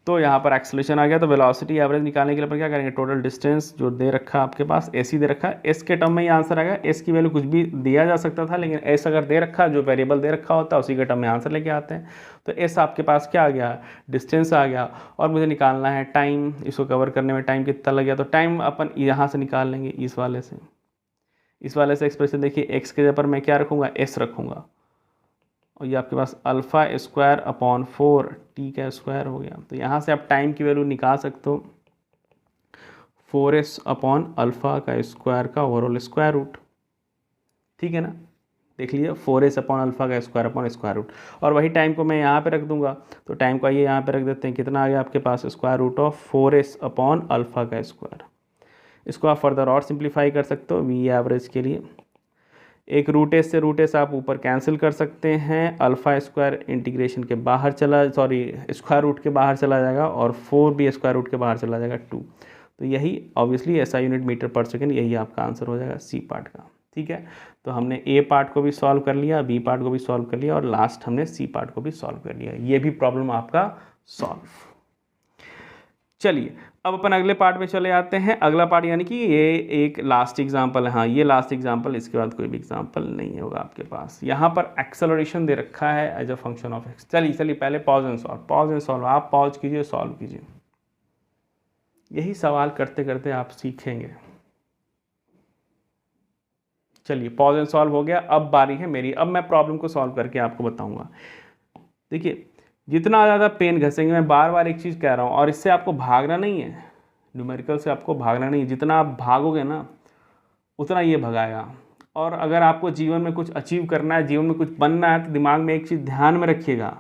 तो यहाँ पर एक्सेलरेशन आ गया। तो वेलोसिटी एवरेज निकालने के लिए अपन क्या करेंगे, टोटल डिस्टेंस जो दे रखा है आपके पास एस ही दे रखा है, एस के टर्म में ही आंसर आएगा। एस की वैल्यू कुछ भी दिया जा सकता था, लेकिन एस अगर दे रखा, जो वेरिएबल दे रखा होता है उसी के टर्म में आंसर लेके आते हैं। तो एस आपके पास क्या आ गया, डिस्टेंस आ गया। और मुझे निकालना है टाइम, इसको कवर करने में टाइम कितना लग गया, तो टाइम अपन यहाँ से निकाल लेंगे, इस वाले से एक्सप्रेशन देखिए, एक्स के जगह पर मैं क्या रखूँगा, एस रखूँगा, और ये आपके पास अल्फ़ा स्क्वायर अपॉन 4 टी का स्क्वायर हो गया। तो यहाँ से आप टाइम की वैल्यू निकाल सकते हो 4s अपॉन अल्फ़ा का स्क्वायर का ओवरऑल स्क्वायर रूट। ठीक है ना, देख लीजिए 4s अपॉन अल्फ़ा का स्क्वायर अपॉन स्क्वायर रूट, और वही टाइम को मैं यहाँ पे रख दूंगा। तो टाइम को आइए यहाँ पे रख देते हैं, कितना आ गया आपके पास, square root of 4s upon alpha का स्क्वायर। इसको आप फर्दर और सिंप्लीफाई कर सकते हो वी एवरेज के लिए। एक रूट एस से रूट एस आप ऊपर कैंसिल कर सकते हैं, अल्फ़ा स्क्वायर इंटीग्रेशन के बाहर चला, सॉरी स्क्वायर रूट के बाहर चला जाएगा, और 4 भी स्क्वायर रूट के बाहर चला जाएगा 2। तो यही obviously SI unit metre per second, यही आपका आंसर हो जाएगा सी पार्ट का। ठीक है, तो हमने ए पार्ट को भी सॉल्व कर लिया, बी पार्ट को भी सॉल्व कर लिया, और लास्ट हमने सी पार्ट को भी सॉल्व कर लिया। ये भी प्रॉब्लम आपका सॉल्व। चलिए अब अपन अगले पार्ट में चले आते हैं। अगला पार्ट यानी कि ये एक लास्ट एग्जांपल है, हाँ ये लास्ट एग्जांपल, इसके बाद कोई भी एग्जांपल नहीं होगा आपके पास। यहाँ पर एक्सेलरेशन दे रखा है as a function of x. चलिए पहले पॉज एंड सॉल्व, आप पॉज कीजिए, सॉल्व कीजिए। यही सवाल करते करते आप सीखेंगे। चलिए पॉज एंड सॉल्व हो गया, अब बारी है मेरी, अब मैं प्रॉब्लम को सॉल्व करके आपको बताऊंगा। देखिए जितना ज़्यादा पेन घसेंगे, मैं बार बार एक चीज़ कह रहा हूँ, और इससे आपको भागना नहीं है, न्यूमेरिकल से आपको भागना नहीं है। जितना आप भागोगे ना उतना ये भगाएगा। और अगर आपको जीवन में कुछ अचीव करना है, जीवन में कुछ बनना है, तो दिमाग में एक चीज़ ध्यान में रखिएगा,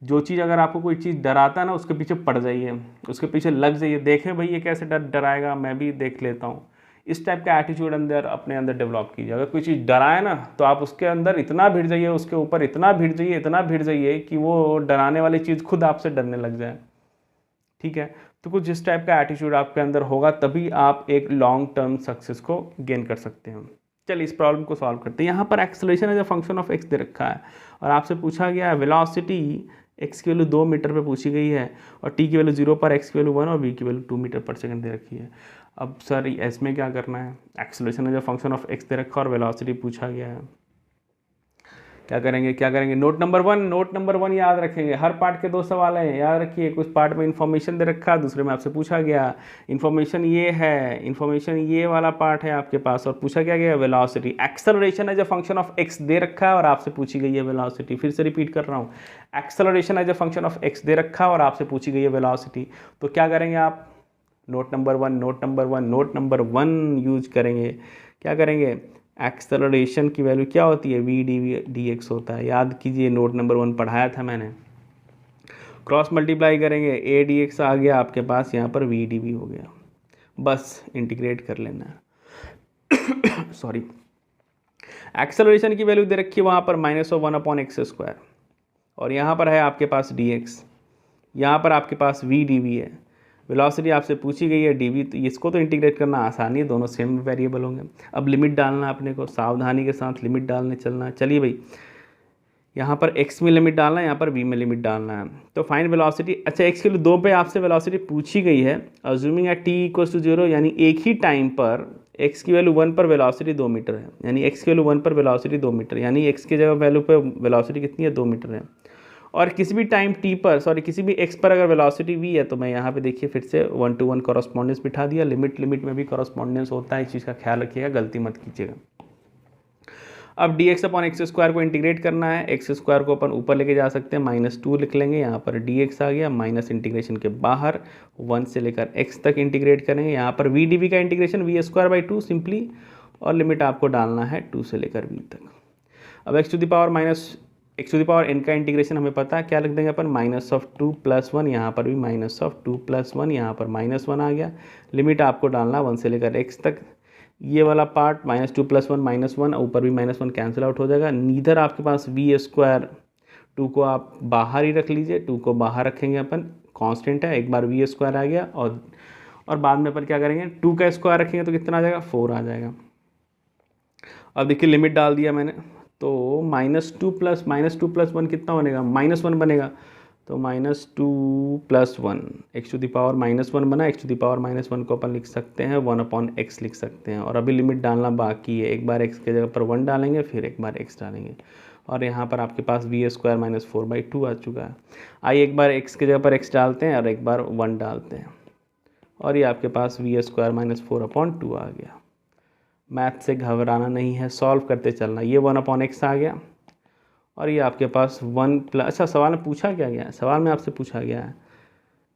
जो चीज़ अगर आपको कोई चीज़ डराता है ना, उसके पीछे पड़ जाइए, उसके पीछे लग जाइए, देखें भाई ये कैसे डराएगा, मैं भी देख लेता हूँ। इस टाइप का एटीट्यूड अपने अंदर डेवलप कीजिए। अगर कोई चीज़ डराए ना, तो आप उसके अंदर इतना भिड़ जाइए, उसके ऊपर इतना भिड़ जाइए कि वो डराने वाली चीज़ खुद आपसे डरने लग जाए। ठीक है, तो कुछ इस टाइप का एटीट्यूड आपके अंदर होगा, तभी आप एक लॉन्ग टर्म सक्सेस को गेन कर सकते हैं। चलिए इस प्रॉब्लम को सॉल्व करते हैं। यहाँ पर acceleration as a function of X दे रखा है, और आपसे पूछा गया है वेलोसिटी एक्स की वैल्यू 2 मीटर पे पूछी गई है, और टी की वैल्यू 0 पर, एक्स की वैल्यू 1 और वी की वैल्यू 2 मीटर पर सेकंड दे रखी है। अब सर इसमें क्या करना है, acceleration as a function of X दे रखा और वेलोसिटी पूछा गया है। क्या करेंगे नोट नंबर वन याद रखेंगे। हर पार्ट के 2 सवाल हैं, याद रखिए। कुछ पार्ट में इन्फॉर्मेशन दे रखा, दूसरे में आपसे पूछा गया इन्फॉर्मेशन ये है, इन्फॉर्मेशन ये वाला पार्ट है आपके पास, और पूछा क्या गया velocity. Acceleration as a function of X दे रखा है और आपसे पूछी गई है वेलोसिटी। फिर से रिपीट कर रहा हूँ, acceleration as a function of X दे रखा है और आपसे पूछी गई है वेलोसिटी। तो क्या करेंगे आप, नोट नंबर वन यूज करेंगे। क्या करेंगे, एक्सेलरेशन की वैल्यू क्या होती है, वी डी एक्स होता है। याद कीजिए, नोट नंबर 1 पढ़ाया था मैंने। क्रॉस मल्टीप्लाई करेंगे, ए डी एक्स आ गया आपके पास, यहाँ पर वी डी वी हो गया। बस इंटीग्रेट कर लेना है। सॉरी, एक्सेलरेशन की वैल्यू दे रखी है वहाँ पर -1/x², और यहाँ पर है आपके पास डी एक्स, यहाँ पर आपके पास वी डी वी है। वेलोसिटी आपसे पूछी गई है डीवी, तो इसको तो इंटीग्रेट करना आसानी है, दोनों सेम वेरिएबल होंगे। अब लिमिट डालना अपने को, सावधानी के साथ लिमिट डालने चलना है। चलिए भाई, यहाँ पर x में लिमिट डालना है, यहाँ पर v में लिमिट डालना है। तो फाइंड वेलोसिटी, अच्छा x के लिए 2 पे आपसे वेलोसिटी पूछी गई है, अज्यूमिंग एट t = 0, यानी एक ही टाइम पर x की वैल्यू 1 पर वेलोसिटी 2 मीटर है, यानी x की वैल्यू 1 पर वेलोसिटी 2 मीटर, यानी x की जगह वैल्यू पर वेलोसिटी कितनी है, 2 मीटर है। और किसी भी टाइम t पर, सॉरी किसी भी x पर अगर वेलोसिटी v है, तो मैं यहाँ पे देखिए फिर से 1-to-1 कॉरस्पॉन्डेंस बिठा दिया। लिमिट में भी कॉरस्पॉन्डेंस होता है, इस चीज़ का ख्याल रखिएगा, गलती मत कीजिएगा। अब dx/x² को इंटीग्रेट करना है, x² को अपन ऊपर लेके जा सकते हैं, -2 लिख लेंगे, यहाँ पर dx आ गया, माइनस इंटीग्रेशन के बाहर 1 से लेकर x तक इंटीग्रेट करेंगे। यहाँ पर v dv का इंटीग्रेशन v²/2 सिंपली, और लिमिट आपको डालना है 2 से लेकर v तक। अब x to the power n का इंटीग्रेशन हमें पता है, क्या लिख देंगे अपन, -2 + 1, यहाँ पर भी -2 + 1, यहाँ पर -1 आ गया। लिमिट आपको डालना 1 से लेकर x तक। ये वाला पार्ट -2 + 1 -1, ऊपर भी -1 कैंसिल आउट हो जाएगा। नीदर आपके पास v², 2 को आप बाहर ही रख लीजिए, 2 को बाहर रखेंगे अपन, कांस्टेंट है, एक बार v² आ गया, और बाद में अपन क्या करेंगे, 2 का स्क्वायर रखेंगे तो कितना आ जाएगा, 4 आ जाएगा। अब देखिए लिमिट डाल दिया मैंने, तो -2 + 1 कितना बनेगा, -1 बनेगा, तो -2 + 1, x टू द पावर -1 बना, x टू द पावर -1 को अपन लिख सकते हैं 1/x लिख सकते हैं। और अभी लिमिट डालना बाकी है, एक बार x के जगह पर 1 डालेंगे, फिर एक बार x डालेंगे, और यहाँ पर आपके पास v² - 4/2 आ चुका है। आइए एक बार x के जगह पर x डालते हैं और एक बार 1 डालते हैं, और ये आपके पास v² - 4/2 आ गया। मैथ से घबराना नहीं है, सॉल्व करते चलना। ये 1/x आ गया, और ये आपके पास 1+, अच्छा सवाल में पूछा क्या गया है, सवाल में आपसे पूछा गया है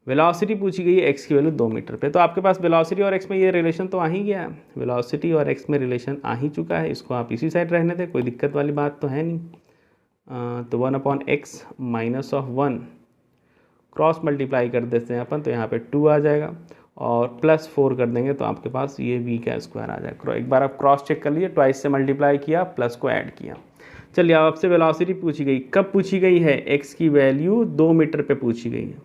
वेलोसिटी पूछी गई है x की वैल्यू 2 मीटर पे, तो आपके पास वेलोसिटी और x में ये रिलेशन तो आ ही गया है, वेलोसिटी और x में रिलेशन आ ही चुका है। इसको आप इसी साइड रहने दें, कोई दिक्कत वाली बात तो है नहीं। तो 1/x -1 क्रॉस मल्टीप्लाई कर देते हैं अपन, तो यहाँ पे 2 आ जाएगा, और +4 कर देंगे तो आपके पास ये v² आ जाएगा। एक बार आप क्रॉस चेक कर लीजिए, ट्वाइस से मल्टीप्लाई किया, प्लस को ऐड किया। चलिए अब आपसे वेलोसिटी पूछी गई, कब पूछी गई है, x की वैल्यू 2 मीटर पे पूछी गई है।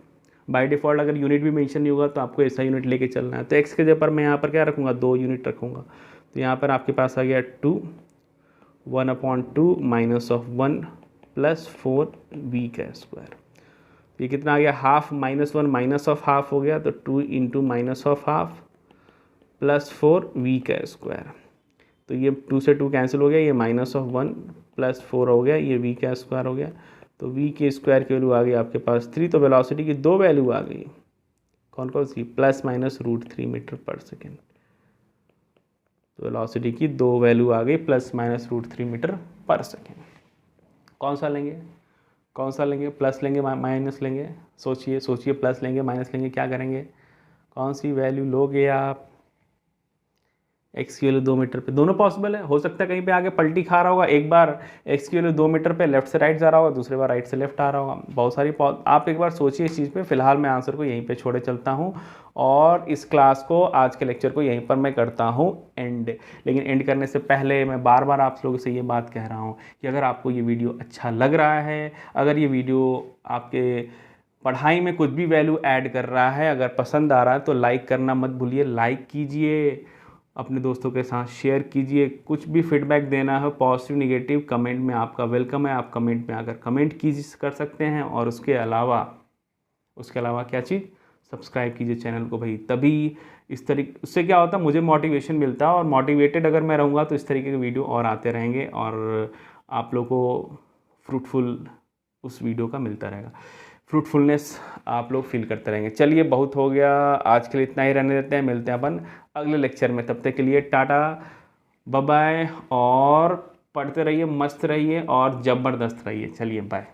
बाय डिफ़ॉल्ट अगर यूनिट भी मेंशन नहीं होगा तो आपको ऐसा यूनिट लेके चलना है। तो x के जगह पर मैं यहाँ पर क्या रखूँगा, 2 यूनिट रखूँगा। तो यहाँ पर आपके पास आ गया 2, 1/2 -1 + 4 v²। ये कितना आ गया, हाफ -1 - हो गया, तो 2 × -12 + 4 v²। तो ये 2 से 2 कैंसिल हो गया, ये -1 + 4 हो गया, ये v² हो गया। तो v² की वैल्यू आ गई आपके पास 3। तो वेलोसिटी की 2 वैल्यू आ गई, कौन कौन सी, ±√3 मीटर/सेकेंड। तो वेलोसिटी की 2 वैल्यू आ गई ±√3 मीटर/सेकेंड। कौन सा लेंगे, प्लस लेंगे माइनस लेंगे, सोचिए प्लस लेंगे माइनस लेंगे, क्या करेंगे, कौन सी वैल्यू लोगे आप। x की वैल्यू 2 मीटर पे, दोनों पॉसिबल है, हो सकता है कहीं पे आगे पलटी खा रहा होगा, एक बार x की वैल्यू 2 मीटर पे लेफ्ट से राइट जा रहा होगा, दूसरी बार राइट से लेफ्ट आ रहा होगा, बहुत सारी आप एक बार सोचिए इस चीज़ पे। फिलहाल मैं आंसर को यहीं पे छोड़े चलता हूँ, और इस क्लास को, आज के लेक्चर को यहीं पर मैं करता हूँ एंड। लेकिन एंड करने से पहले मैं बार बार आप लोगों से ये बात कह रहा हूँ कि अगर आपको ये वीडियो अच्छा लग रहा है, अगर ये वीडियो आपके पढ़ाई में कुछ भी वैल्यू ऐड कर रहा है, अगर पसंद आ रहा है, तो लाइक करना मत भूलिए, लाइक कीजिए, अपने दोस्तों के साथ शेयर कीजिए। कुछ भी फीडबैक देना है, पॉजिटिव नेगेटिव, कमेंट में आपका वेलकम है, आप कमेंट में आकर कमेंट कर सकते हैं। और उसके अलावा क्या चीज़, सब्सक्राइब कीजिए चैनल को भाई, तभी इस तरीके उससे क्या होता है, मुझे मोटिवेशन मिलता है, और मोटिवेटेड अगर मैं रहूँगा तो इस तरीके के वीडियो और आते रहेंगे, और आप लोग को फ्रूटफुल उस वीडियो का मिलता रहेगा, फ्रूटफुलनेस आप लोग फील करते रहेंगे। चलिए बहुत हो गया, आज के लिए इतना ही रहने देते हैं, मिलते हैं अपन अगले लेक्चर में। तब तक के लिए टाटा बाय बाय, और पढ़ते रहिए, मस्त रहिए और ज़बरदस्त रहिए। चलिए बाय।